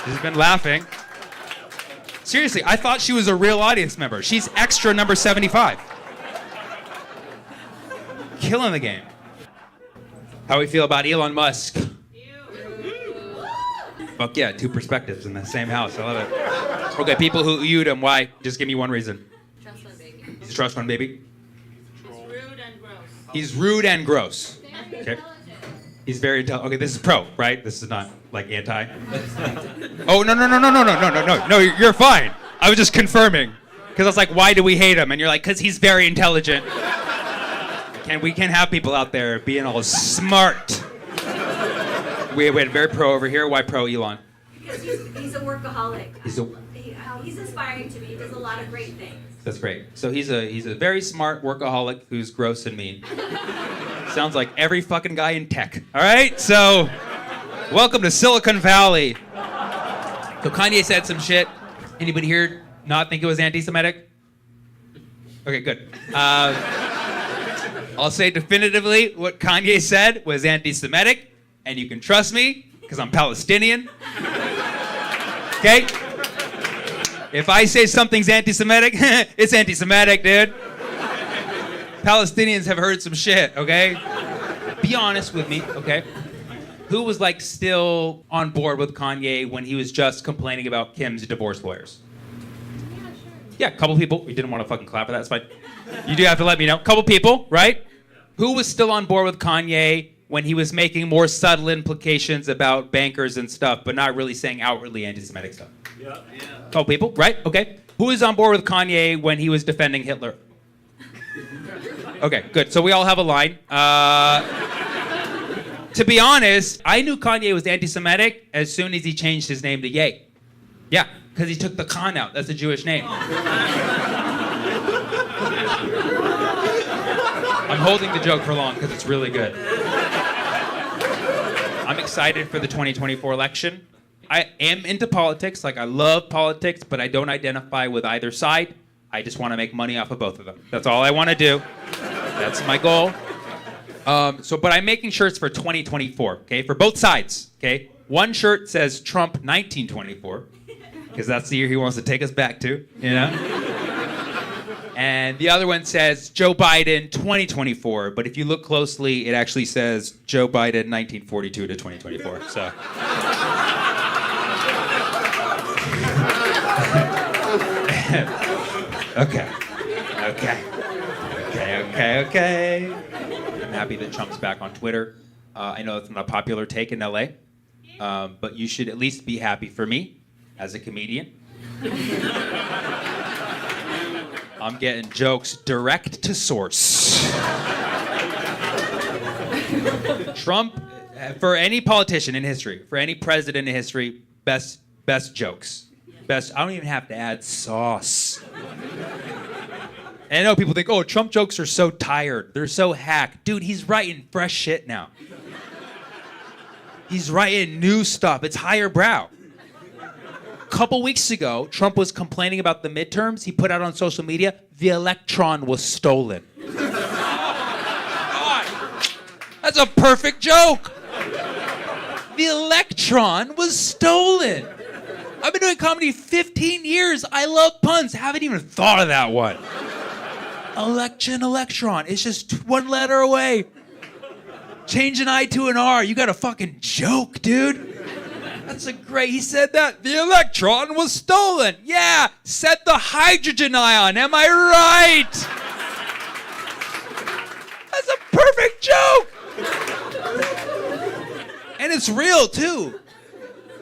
Speaker 6: She's been laughing. Seriously, I thought she was a real audience member. She's extra number 75. Killing the game. How we feel about Elon Musk? Fuck yeah, two perspectives in the same house. I love it. Okay, people who viewed him, why? Just give me one reason.
Speaker 3: Trust fund baby.
Speaker 6: He's a trust fund baby.
Speaker 3: He's rude and gross.
Speaker 6: He's rude and gross. Okay. He's very intelligent. Okay, this is pro, right? This is not like anti. Oh no, you're fine. I was just confirming. Because I was like, why do we hate him? And you're like, because he's very intelligent. We can't have people out there being all smart. We had very pro over here. Why pro, Elon?
Speaker 7: Because he's a workaholic.
Speaker 6: He's
Speaker 7: He's inspiring to me. He does a lot of great things.
Speaker 6: That's great. So he's a very smart workaholic who's gross and mean. Sounds like every fucking guy in tech. All right, so welcome to Silicon Valley. So Kanye said some shit. Anybody here not think it was anti-Semitic? Okay, good. I'll say definitively what Kanye said was anti-Semitic, and you can trust me because I'm Palestinian. Okay? If I say something's anti-Semitic, it's anti-Semitic, dude. Palestinians have heard some shit, okay? Be honest with me, okay? Who was like still on board with Kanye when he was just complaining about Kim's divorce lawyers? Yeah, a couple people. We didn't want to fucking clap for that. It's fine. You do have to let me know. Couple people, right? Who was still on board with Kanye when he was making more subtle implications about bankers and stuff, but not really saying outwardly anti-Semitic stuff? Yeah. Couple people, right? Okay. Who is on board with Kanye when he was defending Hitler? Okay, good. So we all have a line. To be honest, I knew Kanye was anti-Semitic as soon as he changed his name to Ye. Yeah, because he took the Khan out. That's a Jewish name. I'm holding the joke for long because it's really good. I'm excited for the 2024 election. I am into politics. Like, I love politics, but I don't identify with either side. I just want to make money off of both of them. That's all I want to do. That's my goal. But I'm making shirts for 2024, okay? For both sides, okay? One shirt says Trump 1924, because that's the year he wants to take us back to, you know? And the other one says Joe Biden 2024, but if you look closely, it actually says Joe Biden 1942 to 2024, so. Okay. I'm happy that Trump's back on Twitter. I know it's not a popular take in LA, but you should at least be happy for me as a comedian. I'm getting jokes direct to source. Trump, for any politician in history, for any president in history, best jokes. Best, I don't even have to add sauce. And I know people think, oh, Trump jokes are so tired. They're so hack. Dude, he's writing fresh shit now. He's writing new stuff. It's higher brow. A couple weeks ago, Trump was complaining about the midterms. He put out on social media, the electron was stolen. God, that's a perfect joke. The electron was stolen. I've been doing comedy 15 years. I love puns. Haven't even thought of that one. Electron. It's just one letter away. Change an I to an R. You got a fucking joke, dude. That's a great. He said that. The electron was stolen. Yeah. Said the hydrogen ion. Am I right? That's a perfect joke. And it's real, too.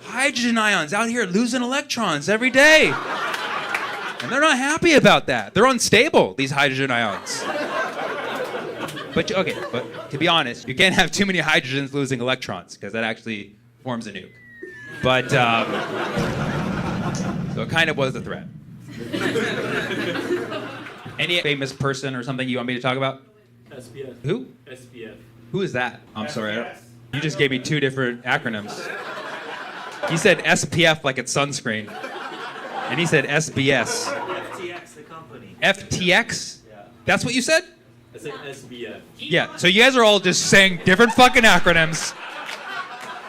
Speaker 6: Hydrogen ions out here losing electrons every day. And they're not happy about that. They're unstable, these hydrogen ions. But to be honest, you can't have too many hydrogens losing electrons because that actually forms a nuke. But So it kind of was a threat. Any famous person or something you want me to talk about?
Speaker 4: SPF.
Speaker 6: Who?
Speaker 4: SPF.
Speaker 6: Who is that? I'm sorry. You just gave me two different acronyms. He said SPF like it's sunscreen. And he said SBS.
Speaker 4: FTX, the company.
Speaker 6: FTX?
Speaker 4: Yeah.
Speaker 6: That's what you said?
Speaker 4: I said SBF.
Speaker 6: Yeah, so you guys are all just saying different fucking acronyms.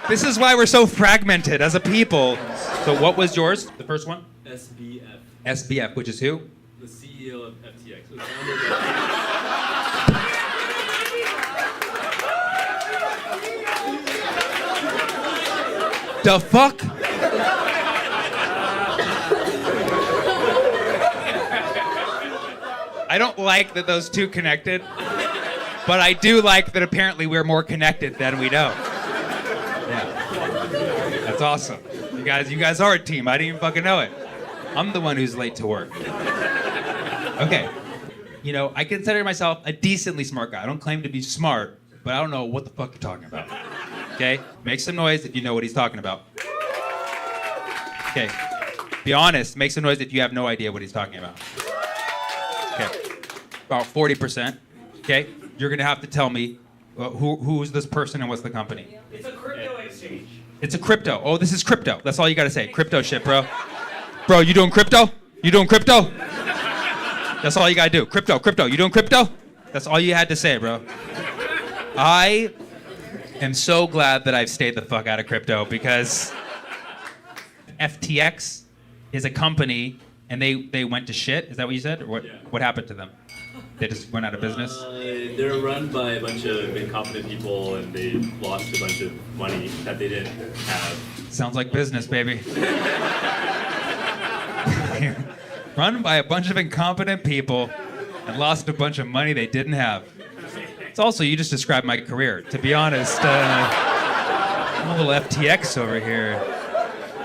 Speaker 6: This is why we're so fragmented as a people. So what was yours? The first one?
Speaker 4: SBF.
Speaker 6: SBF, which is who?
Speaker 4: The CEO of FTX.
Speaker 6: The fuck? I don't like that those two connected, but I do like that apparently we're more connected than we know. Yeah. That's awesome. You guys are a team. I didn't even fucking know it. I'm the one who's late to work. Okay. You know, I consider myself a decently smart guy. I don't claim to be smart, but I don't know what the fuck you're talking about. Okay? Make some noise if you know what he's talking about. Okay. Be honest. Make some noise if you have no idea what he's talking about. Okay. About 40%. Okay? You're gonna have to tell me who's this person and what's the company.
Speaker 4: It's a crypto exchange.
Speaker 6: It's a crypto. Oh, this is crypto. That's all you gotta say. Crypto shit, bro. Bro, you doing crypto? You doing crypto? That's all you gotta do. Crypto, crypto. You doing crypto? That's all you had to say, bro. I am so glad that I've stayed the fuck out of crypto because FTX is a company and they went to shit. Is that what you said? Or what?
Speaker 4: Yeah.
Speaker 6: What happened to them? They just went out of business?
Speaker 4: They're run by a bunch of incompetent people and they lost a bunch of money that they didn't have.
Speaker 6: Sounds like business, baby. Run by a bunch of incompetent people and lost a bunch of money they didn't have. It's also, you just described my career. To be honest, I'm a little FTX over here.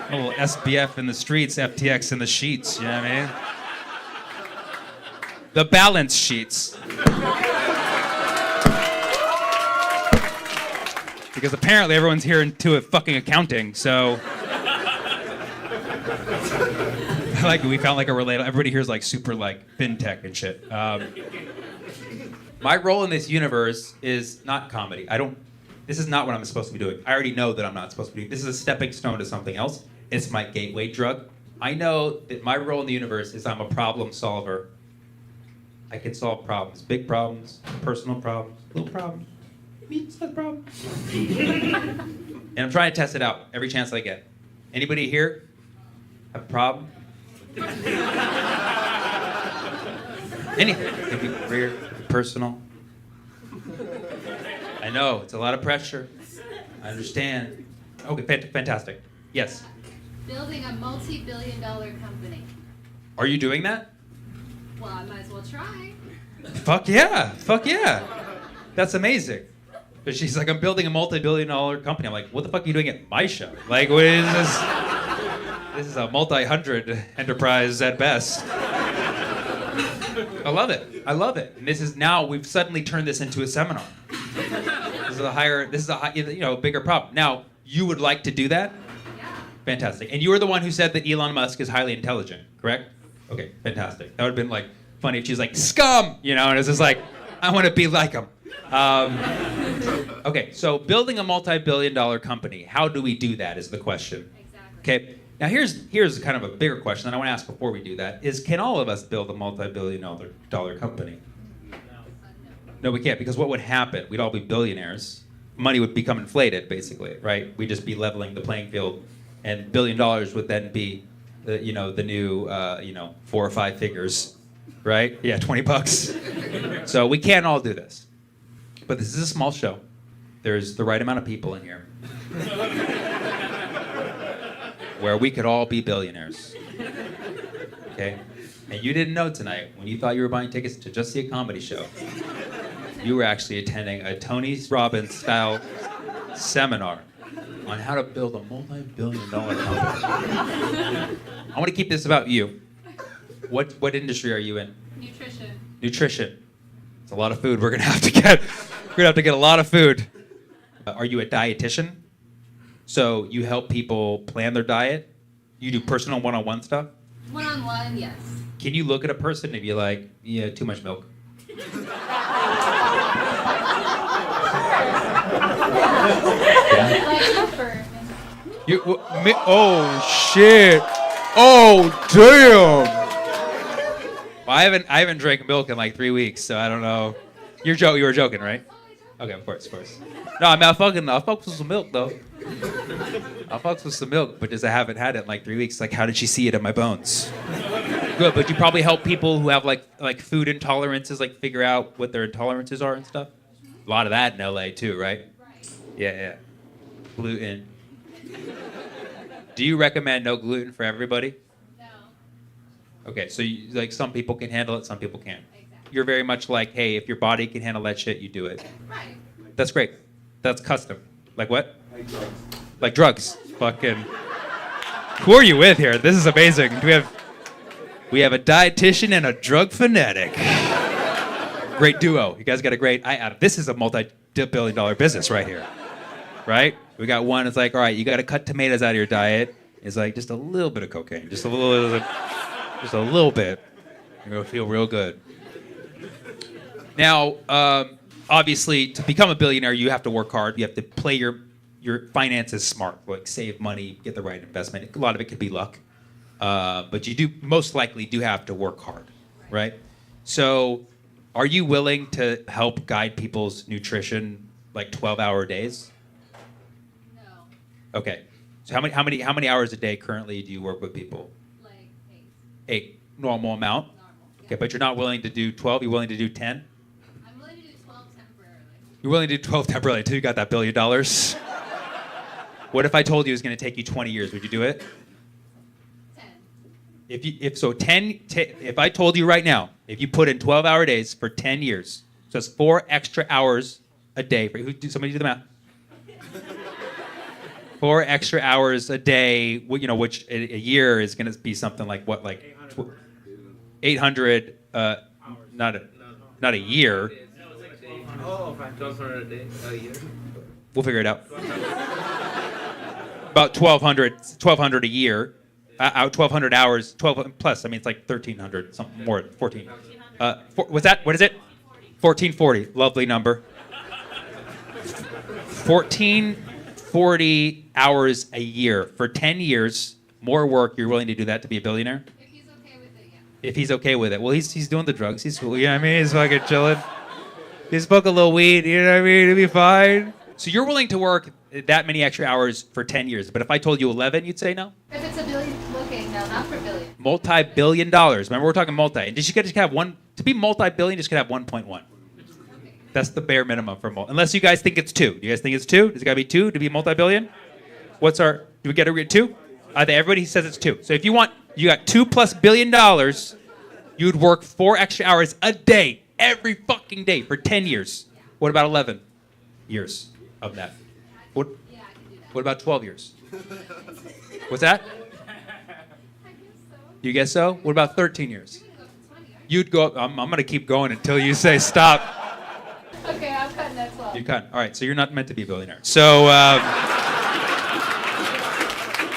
Speaker 6: A little SBF in the streets, FTX in the sheets, you know what I mean? The balance sheets. Because apparently everyone's here into fucking accounting, so... I like it. We found like a relatable. Everybody here is like super like fintech and shit. My role in this universe is not comedy. This is not what I'm supposed to be doing. I already know that I'm not supposed to be doing. This is a stepping stone to something else. It's my gateway drug. I know that my role in the universe is I'm a problem solver. I can solve problems, big problems, personal problems, little problems, medium-sized problems. And I'm trying to test it out every chance I get. Anybody here have a problem? Anything. Maybe career, personal. I know, it's a lot of pressure. I understand. Okay, fantastic. Yes.
Speaker 9: Building a multi-billion-dollar company.
Speaker 6: Are you doing that?
Speaker 9: Well, I might as well try.
Speaker 6: Fuck yeah. Fuck yeah. That's amazing. But she's like, I'm building a multi-billion-dollar company. I'm like, what the fuck are you doing at my show? Like, what is this? This is a multi-hundred enterprise at best. I love it. I love it. And this is now, we've suddenly turned this into a seminar. This is a bigger problem. Now, you would like to do that?
Speaker 9: Yeah.
Speaker 6: Fantastic. And you were the one who said that Elon Musk is highly intelligent, correct? Okay, fantastic. That would have been like funny if she's like, scum! You know, and it's just like, I want to be like him. Okay, so building a multi-billion-dollar company, how do we do that is the question.
Speaker 9: Exactly.
Speaker 6: Okay, now here's kind of a bigger question that I want to ask before we do that, is can all of us build a multi-billion-dollar company? No, we can't, because what would happen? We'd all be billionaires. Money would become inflated, basically, right? We'd just be leveling the playing field, and $1 billion would then be the new 4 or 5 figures, right? Yeah, $20. So we can't all do this. But this is a small show. There's the right amount of people in here where we could all be billionaires. Okay? And you didn't know tonight, when you thought you were buying tickets to just see a comedy show, you were actually attending a Tony Robbins style seminar on how to build a multi-billion-dollar company. I want to keep this about you. What industry are you in?
Speaker 9: Nutrition.
Speaker 6: Nutrition. It's a lot of food we're gonna have to get. We're gonna have to get a lot of food. Are you a dietitian? So you help people plan their diet
Speaker 5: You do personal one-on-one stuff?
Speaker 9: One-on-one, yes.
Speaker 5: Can you look at a person and be like, yeah, too much milk?
Speaker 9: Like confirm.
Speaker 6: Oh shit! Oh damn!
Speaker 5: Well, I haven't drank milk in like 3 weeks, so I don't know. You were joking, right? Okay, of course. No, I mean, I'll fuck with some milk though. I'll fuck with some milk, but just I haven't had it in like 3 weeks. Like, how did she see it in my bones? Good, but you probably help people who have like food intolerances, like figure out what their intolerances are and stuff. A lot of that in LA too, right? Yeah. Gluten. Do you recommend no gluten for everybody?
Speaker 9: No.
Speaker 5: Okay, so like some people can handle it, some people can't.
Speaker 9: Exactly.
Speaker 5: You're very much like, hey, if your body can handle that shit, you do it.
Speaker 9: Right.
Speaker 5: That's great. That's custom. Like what? Like drugs. Fucking. Who are you with here? This is amazing. We have a dietitian and a drug fanatic. Great duo. You guys got a great. This is a multi-billion-dollar business right here, right? We got one. It's like, all right, you got to cut tomatoes out of your diet. It's like just a little bit of cocaine, just a little bit. You're gonna feel real good. Now, obviously, to become a billionaire, you have to work hard. You have to play your finances smart, like save money, get the right investment. A lot of it could be luck, but you most likely do have to work hard, right? So, are you willing to help guide people's nutrition like 12-hour days?
Speaker 9: No.
Speaker 5: Okay. So how many hours a day currently do you work with people?
Speaker 9: Like 8.
Speaker 5: 8, normal amount.
Speaker 9: Normal. Yeah.
Speaker 5: Okay, but you're not willing to do 12. You're willing to do 10.
Speaker 9: I'm willing to do 12 temporarily.
Speaker 5: You're willing to do 12 temporarily until you got that $1 billion. What if I told you it was going to take you 20 years? Would you do it?
Speaker 9: 10.
Speaker 5: If I told you right now, if you put in 12-hour days for 10 years, so that's 4 extra hours a day. Somebody do the math. 4 extra hours a day, which a year is going to be something like what, like 800, not a year.
Speaker 10: Oh, 1,200 a day, a year.
Speaker 5: We'll figure it out. About 1,200 a year. 1,200 hours, 12 plus. I mean, it's like 1,300, something more, 14. What's that? What is it? 1,440. Lovely number. 1,440 hours a year for 10 years. More work. You're willing to do that to be a billionaire?
Speaker 9: If he's okay with it, yeah.
Speaker 5: If he's okay with it. Well, he's doing the drugs. He's cool. You know what I mean? He's fucking chilling. He smoked a little weed. You know what I mean? It'll be fine. So you're willing to work that many extra hours for 10 years. But if I told you 11, you'd say no?
Speaker 9: If it's a billion, okay, no, not for billion.
Speaker 5: Multi-billion dollars. Remember, we're talking multi. And just have one. To be multi-billion, just gotta have 1.1.
Speaker 9: Okay.
Speaker 5: That's the bare minimum for unless you guys think it's 2. Do you guys think it's 2? Does it gotta be 2 to be multi-billion? Do we get a 2? I think everybody says it's 2. So if you got $2+ billion, you'd work 4 extra hours a day, every fucking day for 10 years. What about 11 years of that?
Speaker 9: Yeah, I can do that.
Speaker 5: What about 12 years? What's that?
Speaker 9: I guess so.
Speaker 5: You guess so? What about 13 years?
Speaker 9: You're gonna go for 20, aren't
Speaker 5: You'd go. I'm gonna keep going until you say stop.
Speaker 9: you? Okay, I'm cutting that 12.
Speaker 5: You cut. All right, so you're not meant to be a billionaire. So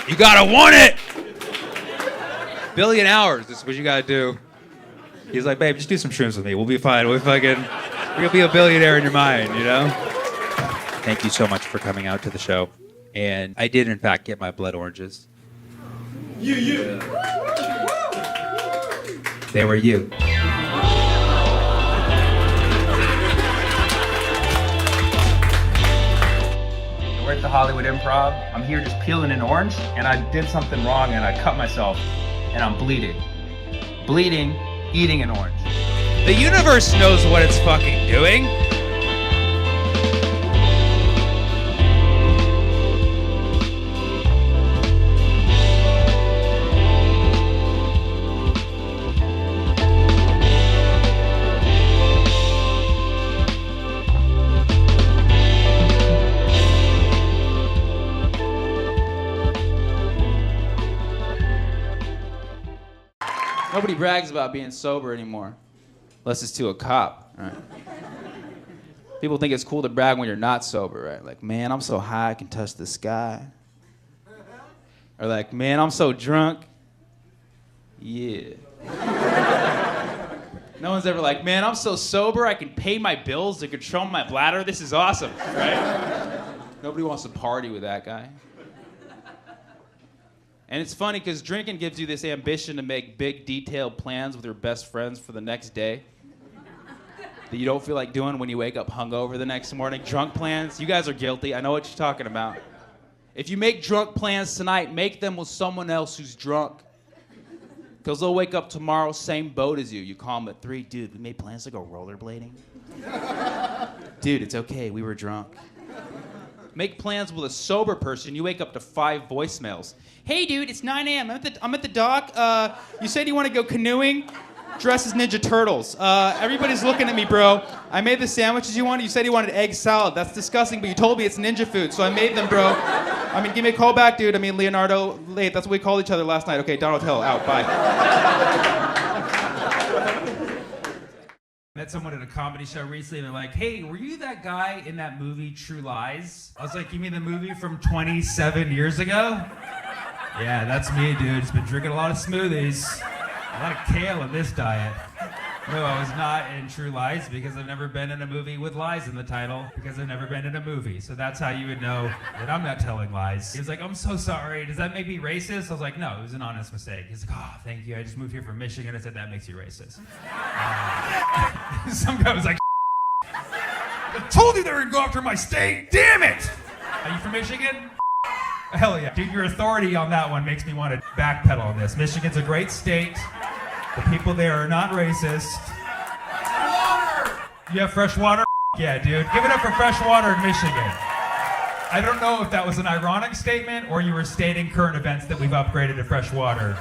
Speaker 5: you gotta want it. 1 billion hours. This is what you gotta do. He's like, babe, just do some shrooms with me. We'll be fine. We're gonna be a billionaire in your mind, you know? Thank you so much for coming out to the show. And I did, in fact, get my blood oranges. They were you. We're at the Hollywood Improv. I'm here just peeling an orange, and I did something wrong, and I cut myself, and I'm bleeding. Bleeding, eating an orange. The universe knows what it's fucking doing.
Speaker 6: Nobody brags about being sober anymore, unless it's to a cop. Right? People think it's cool to brag when you're not sober, right? Like, man, I'm so high I can touch the sky. Or like, man, I'm so drunk. Yeah. No one's ever like, man, I'm so sober, I can pay my bills to control my bladder. This is awesome, right? Nobody wants to party with that guy. And it's funny because drinking gives you this ambition to make big, detailed plans with your best friends for the next day that you don't feel like doing when you wake up hungover the next morning. Drunk plans, you guys are guilty. I know what you're talking about. If you make drunk plans tonight, make them with someone else who's drunk. Because they'll wake up tomorrow, same boat as you. You call them at 3, dude, we made plans to go rollerblading. Dude, it's okay, we were drunk. Make plans with a sober person, you wake up to 5 voicemails. Hey dude, it's 9 a.m. I'm at the dock. You said you want to go canoeing? Dressed as Ninja Turtles. Everybody's looking at me, bro. I made the sandwiches you wanted. You said you wanted egg salad. That's disgusting, but you told me it's ninja food, so I made them, bro. I mean, give me a call back, dude. I mean, Leonardo, late. That's what we called each other last night. Okay, Donatello, out. Bye.
Speaker 1: Met someone at a comedy show recently, and they're like, hey, were you that guy in that movie True Lies? I was like, you mean the movie from 27 years ago? Yeah, that's me, dude. Just been drinking a lot of smoothies. A lot of kale in this diet. No, I was not in True Lies because I've never been in a movie with lies in the title because I've never been in a movie. So that's how you would know that I'm not telling lies. He was like, I'm so sorry. Does that make me racist? I was like, no, it was an honest mistake. He's like, oh, thank you. I just moved here from Michigan. I said, that makes you racist. Some guy was like, I told you they were going to go after my state. Damn it. Are you from Michigan? Hell yeah. Dude, your authority on that one makes me want to backpedal on this. Michigan's a great state. The people there are not racist. Water! You have fresh water? Yeah, dude. Give it up for fresh water in Michigan. I don't know if that was an ironic statement or you were stating current events that we've upgraded to fresh water.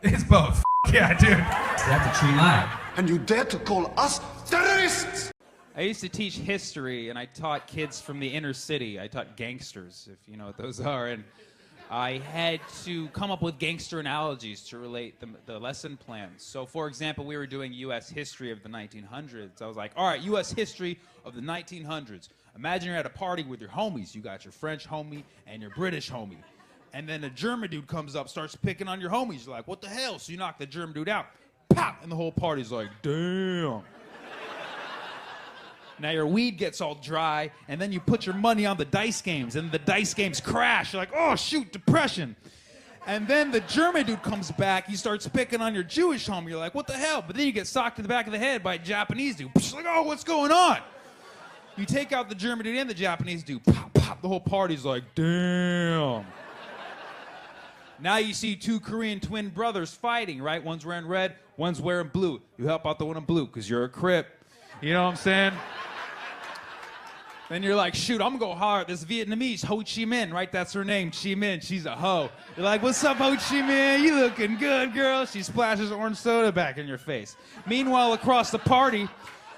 Speaker 1: It's both. Yeah, dude. That's a true lie.
Speaker 11: And you dare to call us terrorists?
Speaker 6: I used to teach history, and I taught kids from the inner city. I taught gangsters, if you know what those are. And I had to come up with gangster analogies to relate the lesson plans. So, for example, we were doing U.S. history of the 1900s. I was like, all right, U.S. history of the 1900s. Imagine you're at a party with your homies. You got your French homie and your British homie. And then a German dude comes up, starts picking on your homies. You're like, what the hell? So you knock the German dude out. Pop! And the whole party's like, damn. Now your weed gets all dry, and then you put your money on the dice games, and the dice games crash. You're like, oh, shoot, depression. And then the German dude comes back, he starts picking on your Jewish homie. You're like, what the hell? But then you get socked in the back of the head by a Japanese dude. You're like, oh, what's going on? You take out the German dude and the Japanese dude. Pop, pop. The whole party's like, damn. Now you see 2 Korean twin brothers fighting, right? One's wearing red, one's wearing blue. You help out the one in blue, because you're a Crip. You know what I'm saying? Then you're like, shoot, I'm gonna go holler at this Vietnamese, Ho Chi Minh, right? That's her name, Chi Minh. She's a hoe. You're like, what's up, Ho Chi Minh? You looking good, girl. She splashes orange soda back in your face. Meanwhile, across the party,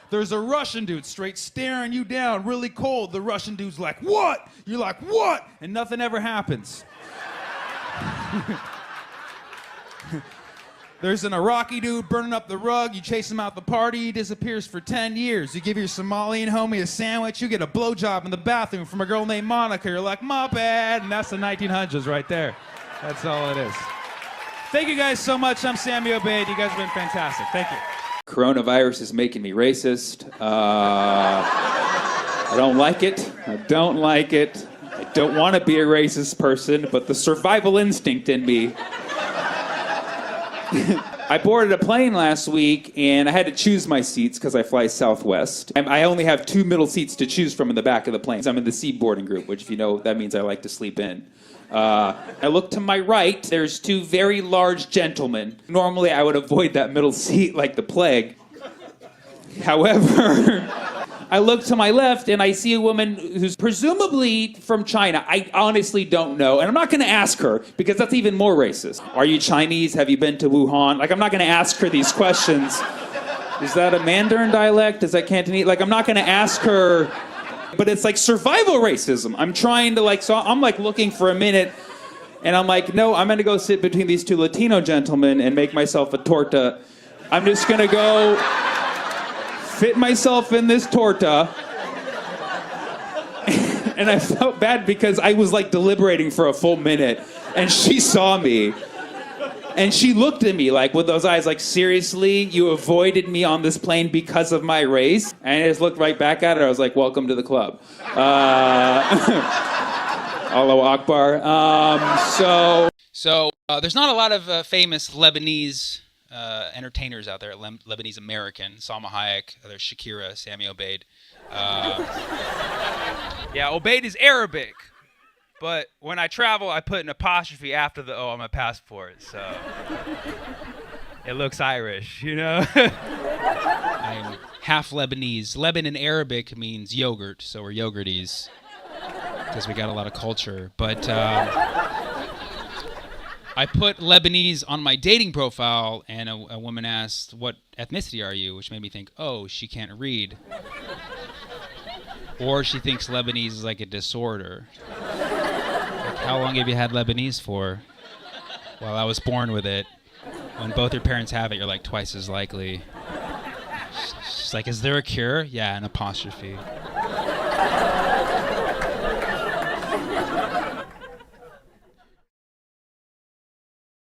Speaker 6: there's a Russian dude straight staring you down, really cold. The Russian dude's like, what? You're like, what? And nothing ever happens. There's an Iraqi dude burning up the rug. You chase him out the party. He disappears for 10 years. You give your Somalian homie a sandwich. You get a blowjob in the bathroom from a girl named Monica. You're like, my bad. And that's the 1900s right there. That's all it is. Thank you guys so much. I'm Sammy Obeid. You guys have been fantastic. Thank you.
Speaker 5: Coronavirus is making me racist. I don't like it. I don't like it. I don't want to be a racist person, but the survival instinct in me. I boarded a plane last week, and I had to choose my seats because I fly Southwest. And I only have 2 middle seats to choose from in the back of the plane. I'm in the C boarding group, which, if you know, that means I like to sleep in. I look to my right. There's 2 very large gentlemen. Normally, I would avoid that middle seat like the plague. However, I look to my left, and I see a woman who's presumably from China. I honestly don't know, and I'm not going to ask her, because that's even more racist. Are you Chinese? Have you been to Wuhan? Like, I'm not going to ask her these questions. Is that a Mandarin dialect? Is that Cantonese? Like, I'm not going to ask her, but it's like survival racism. I'm trying to, like, so I'm, like, looking for a minute, and I'm like, no, I'm going to go sit between these 2 Latino gentlemen and make myself a torta. I'm just going to go fit myself in this torta. And I felt bad because I was like deliberating for a full minute.
Speaker 6: And she saw me. And she looked at me like with those eyes like, seriously, you avoided me on this plane because of my race? And I just looked right back at her. I was like, welcome to the club. Allahu Akbar. So there's not a lot of famous Lebanese entertainers out there, Lebanese American. Salma Hayek, there's Shakira, Sammy Obeid. Yeah, Obeid is Arabic. But when I travel, I put an apostrophe after the O on my passport, so it looks Irish, you know? I'm half Lebanese. Lebanon in Arabic means yogurt, so we're yogurties because we got a lot of culture. But I put Lebanese on my dating profile, and a woman asked, "What ethnicity are you?" Which made me think, oh, she can't read. Or she thinks Lebanese is like a disorder. How long have you had Lebanese for? Well, I was born with it. When both your parents have it, you're like twice as likely. She's like, is there a cure? Yeah, an apostrophe.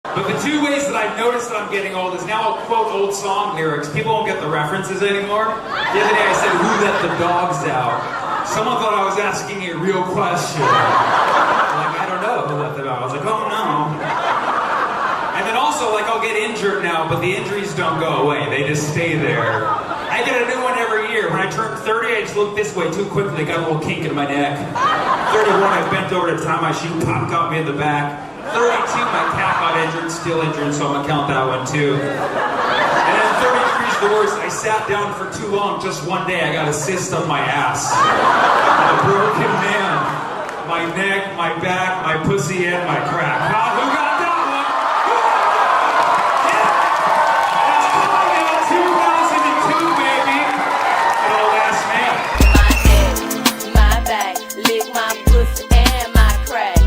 Speaker 2: But the two ways that I've noticed that I'm getting old is now I'll quote old song lyrics. People won't get the references anymore. The other day I said, who let the dogs out? Someone thought I was asking a real question. I don't know who let them out. I was like, oh no. And then also, like, I'll get injured now, but the injuries don't go away. They just stay there. I get a new one every year. When I turned 30, I just looked this way too quickly. Got a little kink in my neck. 31, I bent over to tie my shoe. Pop got me in the back. 32, my cat got injured, still injured, so I'm gonna count that one too. And then 33 is the worst. I sat down for too long. Just one day, I got a cyst on my ass. I'm a broken man. My neck, my back, my pussy, and my crack. Who got that one? Who got that one? Yeah! That's coming out 2002, baby. It'll last man.
Speaker 9: My neck, my back, lick my pussy and my crack.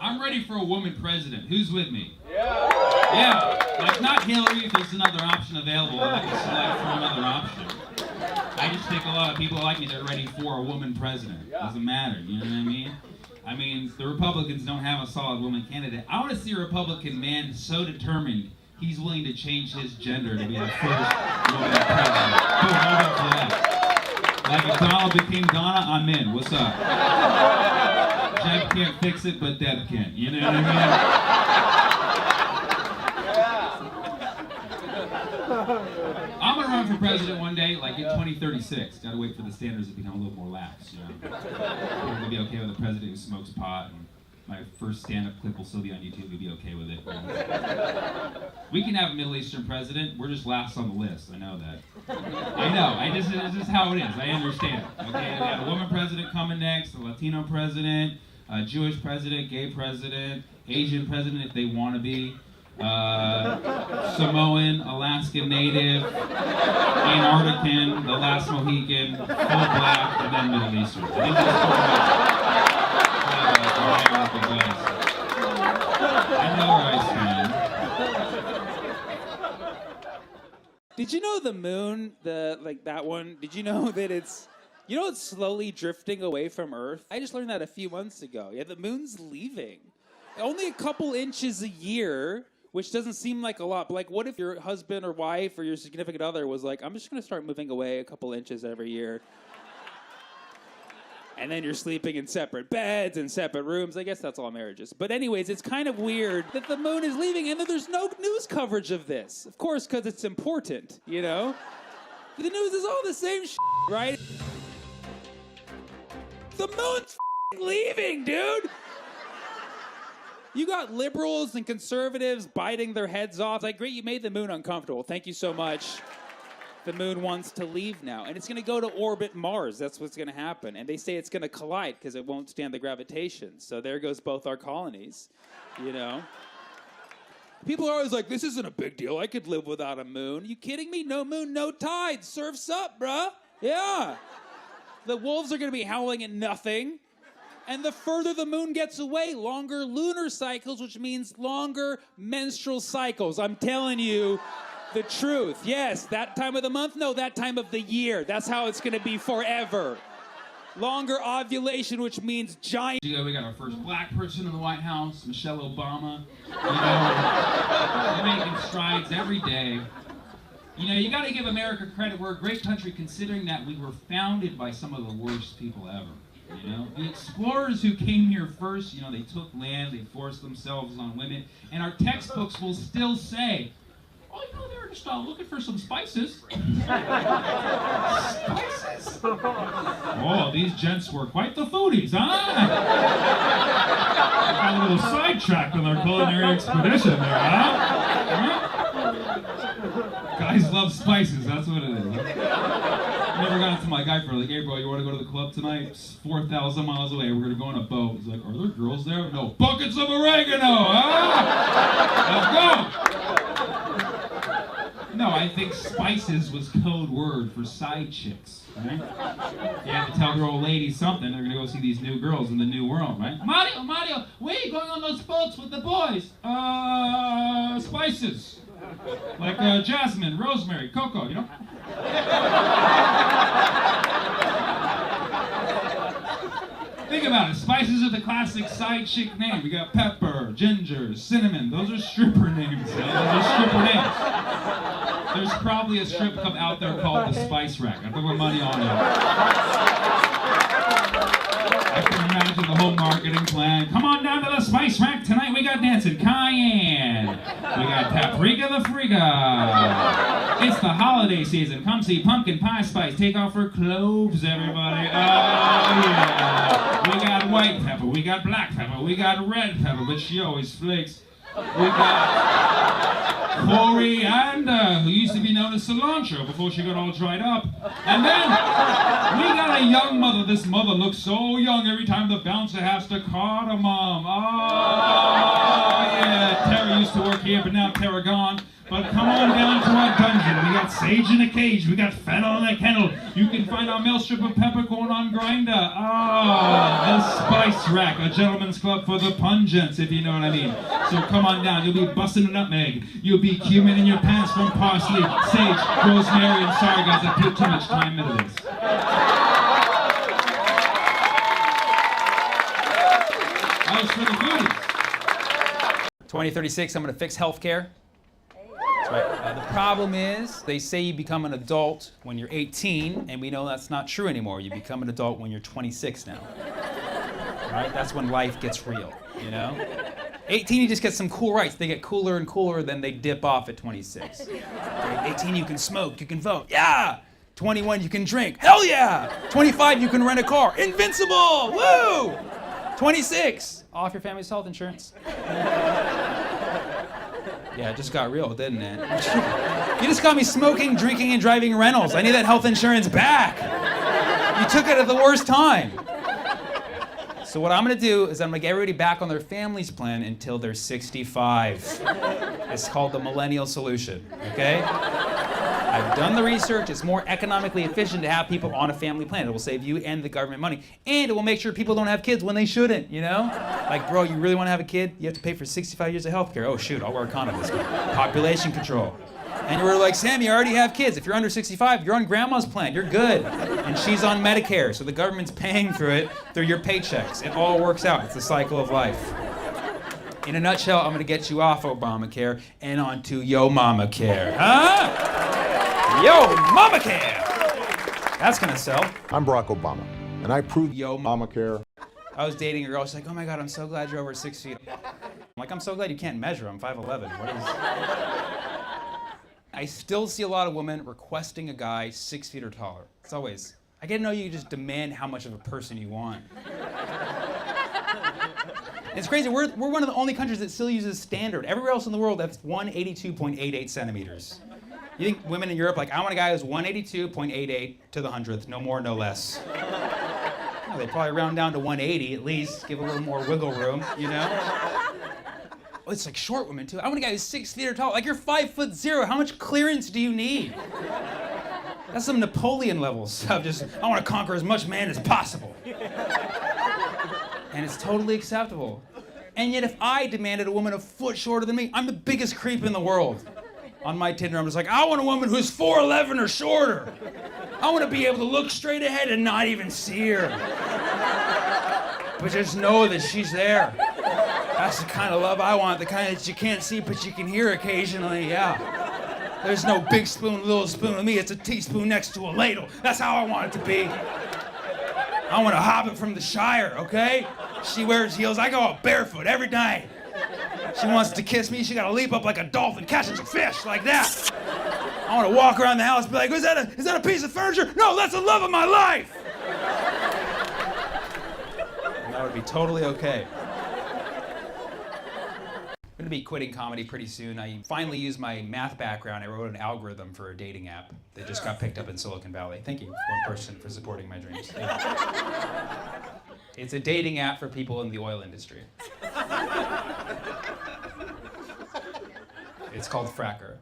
Speaker 1: I'm ready for a woman president. Who's with me? Yeah. Like, not Hillary if there's another option available. I can select for another option. I just think a lot of people like me, they're ready for a woman president. Doesn't matter, you know what I mean? I mean, the Republicans don't have a solid woman candidate. I want to see a Republican man so determined he's willing to change his gender to be the first woman president. Boom, hold up for that. Like if Donald became Donna, I'm in. What's up? Jeb can't fix it, but Deb can. You know what I mean? I'm gonna run for president one day, like in 2036. Gotta wait for the standards to become a little more lax, you know. People will be okay with a president who smokes pot, and my first stand-up clip will still be on YouTube. We'll be okay with it. We can have a Middle Eastern president. We're just last on the list. I know that. I know. It's just how it is. I understand. Okay, we have a woman president coming next, a Latino president, a Jewish president, gay president, Asian president if they want to be. Samoan, Alaskan Native, Antarctican, the last Mohican, full black, and then Middle Eastern. I think that's pretty much America does. I know where I stand.
Speaker 6: Did you know the moon, that one, did you know that it's slowly drifting away from Earth? I just learned that a few months ago. Yeah, the moon's leaving. Only a couple inches a year, which doesn't seem like a lot, but like what if your husband or wife or your significant other was like, I'm just gonna start moving away a couple inches every year. And then you're sleeping in separate beds and separate rooms. I guess that's all marriage is. But anyways, it's kind of weird that the moon is leaving and that there's no news coverage of this. Of course, because it's important, you know? The news is all the same shit, right? The moon's leaving, dude! You got liberals and conservatives biting their heads off. Like, great, you made the moon uncomfortable. Thank you so much. The moon wants to leave now. And it's going to go to orbit Mars. That's what's going to happen. And they say it's going to collide because it won't stand the gravitation. So there goes both our colonies, you know? People are always like, this isn't a big deal. I could live without a moon. You kidding me? No moon, no tide. Surf's up, bruh. Yeah. The wolves are going to be howling at nothing. And the further the moon gets away, longer lunar cycles, which means longer menstrual cycles. I'm telling you the truth. Yes, that time of the month? No, that time of the year. That's how it's going to be forever. Longer ovulation, which means giant.
Speaker 1: You know, we got our first black person in the White House, Michelle Obama. You know, we're making strides every day. You know, you got to give America credit. We're a great country considering that we were founded by some of the worst people ever. You know, the explorers who came here first, you know, they took land, they forced themselves on women, and our textbooks will still say, oh, you know, they were just looking for some spices. Spices? Oh, these gents were quite the foodies, huh? Got a little sidetracked on their culinary expedition there, huh? Guys love spices, that's what it is. I never got into my guy for like, hey bro, you want to go to the club tonight? It's 4,000 miles away, we're going to go on a boat. He's like, are there girls there? No, buckets of oregano, huh? Let's go! No, I think spices was code word for side chicks, right? You have to tell your old lady something, they're going to go see these new girls in the new world, right? Mario, where are you going on those boats with the boys? Spices. Like jasmine, rosemary, cocoa, you know? Think about it. Spices are the classic side chick name. We got pepper, ginger, cinnamon. Those are stripper names. Those are stripper names. There's probably a strip club out there called the Spice Rack. I put my money on it. I can imagine the whole marketing plan. Come on down to the Spice Rack tonight. We got dancing cayenne. We got paprika the friga. It's the holiday season. Come see pumpkin pie spice. Take off her cloves, everybody. Oh yeah. We got white pepper. We got black pepper. We got red pepper, but she always flakes. We got coriander, who used to be known as cilantro before she got all dried up. And then we got a young mother. This mother looks so young every time the bouncer has to cardamom. Oh yeah, Tara used to work here, but now Tara gone. But come on down to our dungeon. We got sage in a cage. We got fennel in a kennel. You can find our male strip of peppercorn on Grindr. The Spice Rack, a gentleman's club for the pungents, if you know what I mean. So come on down. You'll be busting a nutmeg. You'll be cumin in your pants from parsley, sage, rosemary, and sorry guys, I put too much time into this. That was for the foodies.
Speaker 6: 2036, I'm going to fix healthcare. Right. The problem is, they say you become an adult when you're 18, and we know that's not true anymore. You become an adult when you're 26 now. Right? That's when life gets real, you know? 18, you just get some cool rights. They get cooler and cooler, then they dip off at 26. Right? 18, you can smoke, you can vote. Yeah! 21, you can drink. Hell yeah! 25, you can rent a car. Invincible! Woo! 26, off your family's health insurance. Yeah, it just got real, didn't it? You just got me smoking, drinking, and driving rentals. I need that health insurance back. You took it at the worst time. So what I'm gonna do is I'm gonna get everybody back on their family's plan until they're 65. It's called the millennial solution, okay? I've done the research. It's more economically efficient to have people on a family plan. It will save you and the government money. And it will make sure people don't have kids when they shouldn't, you know? Like, bro, you really want to have a kid? You have to pay for 65 years of healthcare. Oh, shoot, I'll work on it this guy. Population control. And we're like, Sammy, I already have kids. If you're under 65, you're on grandma's plan. You're good. And she's on Medicare, so the government's paying for it through your paychecks. It all works out. It's the cycle of life. In a nutshell, I'm going to get you off Obamacare and onto Yo Mama Care. Huh? Yo Mama Care! That's going to sell. I'm Barack Obama, and I prove Yo Mama Care. I was dating a girl. She's like, oh my God, I'm so glad you're over 6 feet. I'm like, I'm so glad you can't measure. I'm 5'11". What is... I still see a lot of women requesting a guy 6 feet or taller. It's always, I get to know you, just demand how much of a person you want. It's crazy, we're one of the only countries that still uses standard. Everywhere else in the world, that's 182.88 centimeters. You think women in Europe, like, I want a guy who's 182.88 to the 100th, no more, no less. No, they probably round down to 180 at least, give a little more wiggle room, you know? Oh, it's like short women too. I want a guy who's 6 feet or tall. Like, you're 5'0". How much clearance do you need? That's some Napoleon levels of just, I want to conquer as much man as possible. And it's totally acceptable. And yet if I demanded a woman a foot shorter than me, I'm the biggest creep in the world. On my Tinder, I'm just like, I want a woman who's 4'11" or shorter. I want to be able to look straight ahead and not even see her. But just know that she's there. That's the kind of love I want, the kind that you can't see but you can hear occasionally, yeah. There's no big spoon, little spoon with me. It's a teaspoon next to a ladle. That's how I want it to be. I want a hobbit from the Shire, okay? She wears heels. I go out barefoot every night. She wants to kiss me. She gotta leap up like a dolphin catching some fish, like that. I want to walk around the house and be like, is that a piece of furniture? No, that's the love of my life. And that would be totally okay. I'm gonna be quitting comedy pretty soon. I finally used my math background. I wrote an algorithm for a dating app that just got picked up in Silicon Valley. Thank you, one person, for supporting my dreams. It's a dating app for people in the oil industry. It's called Fracker.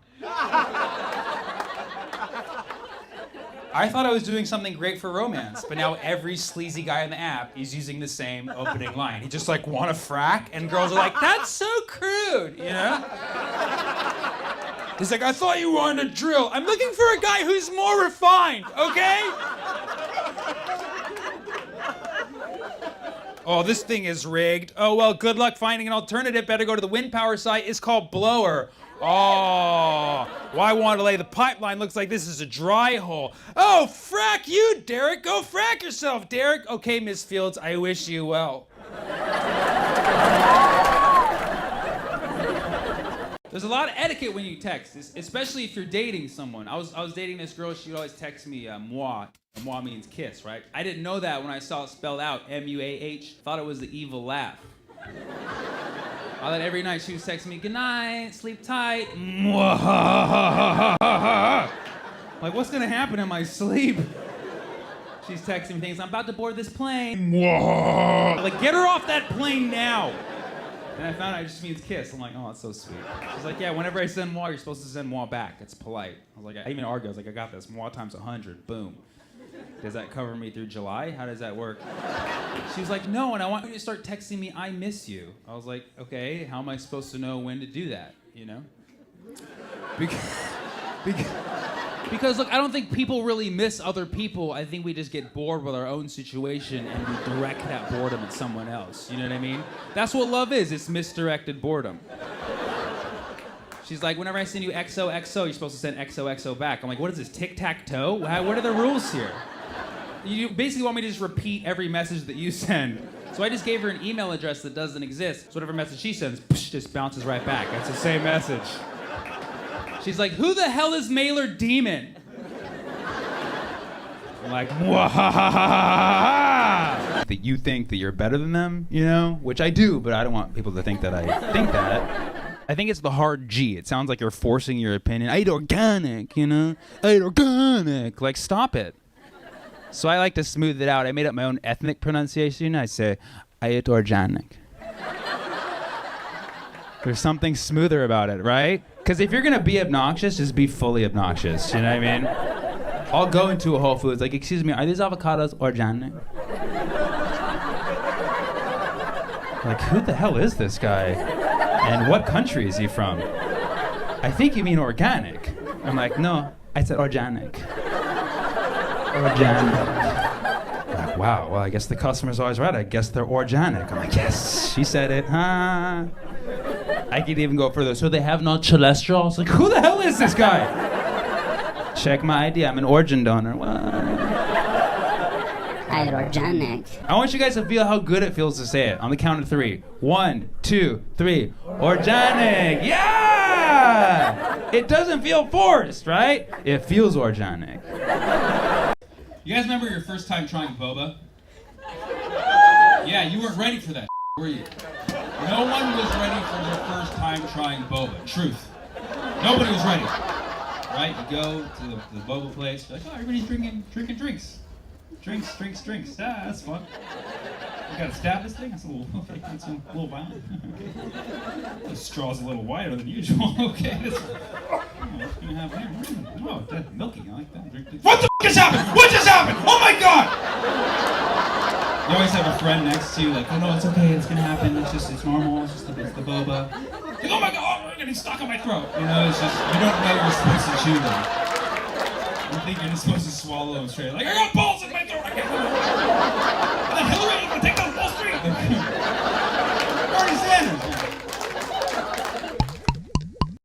Speaker 6: I thought I was doing something great for romance, but now every sleazy guy in the app is using the same opening line. He just like, want to frack? And girls are like, that's so crude, you know? He's like, I thought you wanted to drill. I'm looking for a guy who's more refined, okay? Oh, this thing is rigged. Oh, well, good luck finding an alternative. Better go to the wind power site. It's called Blower. Oh, well, I want to lay the pipeline. Looks like this is a dry hole. Oh, frack you, Derek. Go frack yourself, Derek. Okay, Miss Fields, I wish you well. There's a lot of etiquette when you text, especially if you're dating someone. I was dating this girl. She would always text me moi. Moi means kiss, right? I didn't know that when I saw it spelled out, M-U-A-H. Thought it was the evil laugh. I thought every night she was texting me, good night, sleep tight. Like, what's gonna happen in my sleep? She's texting me things, I'm about to board this plane. Like, get her off that plane now. And I found out it just means kiss. I'm like, oh, that's so sweet. She's like, yeah, whenever I send moi, you're supposed to send moi back. It's polite. I was like, I even argued. I was like, I got this. Moi times 100. Boom. Does that cover me through July? How does that work? She was like, no, and I want you to start texting me, I miss you. I was like, okay, how am I supposed to know when to do that, you know? Because look, I don't think people really miss other people. I think we just get bored with our own situation and we direct that boredom at someone else. You know what I mean? That's what love is. It's misdirected boredom. She's like, whenever I send you XOXO, you're supposed to send XOXO back. I'm like, what is this, tic-tac-toe? What are the rules here? You basically want me to just repeat every message that you send. So I just gave her an email address that doesn't exist. So whatever message she sends, just bounces right back. That's the same message. She's like, who the hell is Mailer Demon? I'm like, mwahahaha. That you think that you're better than them, you know? Which I do, but I don't want people to think that I think that. I think it's the hard G. It sounds like you're forcing your opinion. I eat organic, you know? I eat organic. Like, stop it. So I like to smooth it out. I made up my own ethnic pronunciation. I say, I eat organic. There's something smoother about it, right? Because if you're going to be obnoxious, just be fully obnoxious. You know what I mean? I'll go into a Whole Foods, like, excuse me, are these avocados organic? Like, who the hell is this guy? And what country is he from? I think you mean organic. I'm like, no, I said organic. Organic. Like, wow, well, I guess the customer's always right. I guess they're organic. I'm like, yes, she said it, huh? I could even go further. So they have no cholesterol? I was like, who the hell is this guy? Check my ID, I'm an organ donor. What?
Speaker 12: I'm organic.
Speaker 6: I want you guys to feel how good it feels to say it. On the count of 3. 1, 2, 3. Organic! Yeah! It doesn't feel forced, right? It feels organic.
Speaker 1: You guys remember your first time trying boba? Yeah, you weren't ready for that, were you? No one was ready for their first time trying boba. Truth. Nobody was ready. Right? You go to the boba place, you're like, oh, everybody's drinking drinks. Drinks. Ah, that's fun. You gotta stab this thing? That's a little violent. Okay. The straw's a little wider than usual. Okay. What's gonna happen here? Oh, that's milky. I like that. What the f*** just happened? What just happened? Oh my god! You always have a friend next to you, like, oh no, it's okay, it's gonna happen. It's normal. It's the boba. Like, oh my god, I'm getting stuck in my throat. You know, it's just you don't know you're supposed to chew them. think you're just supposed to swallow them straight. Like, I got balls in my throat. I can't. And then Hillary, I'm gonna take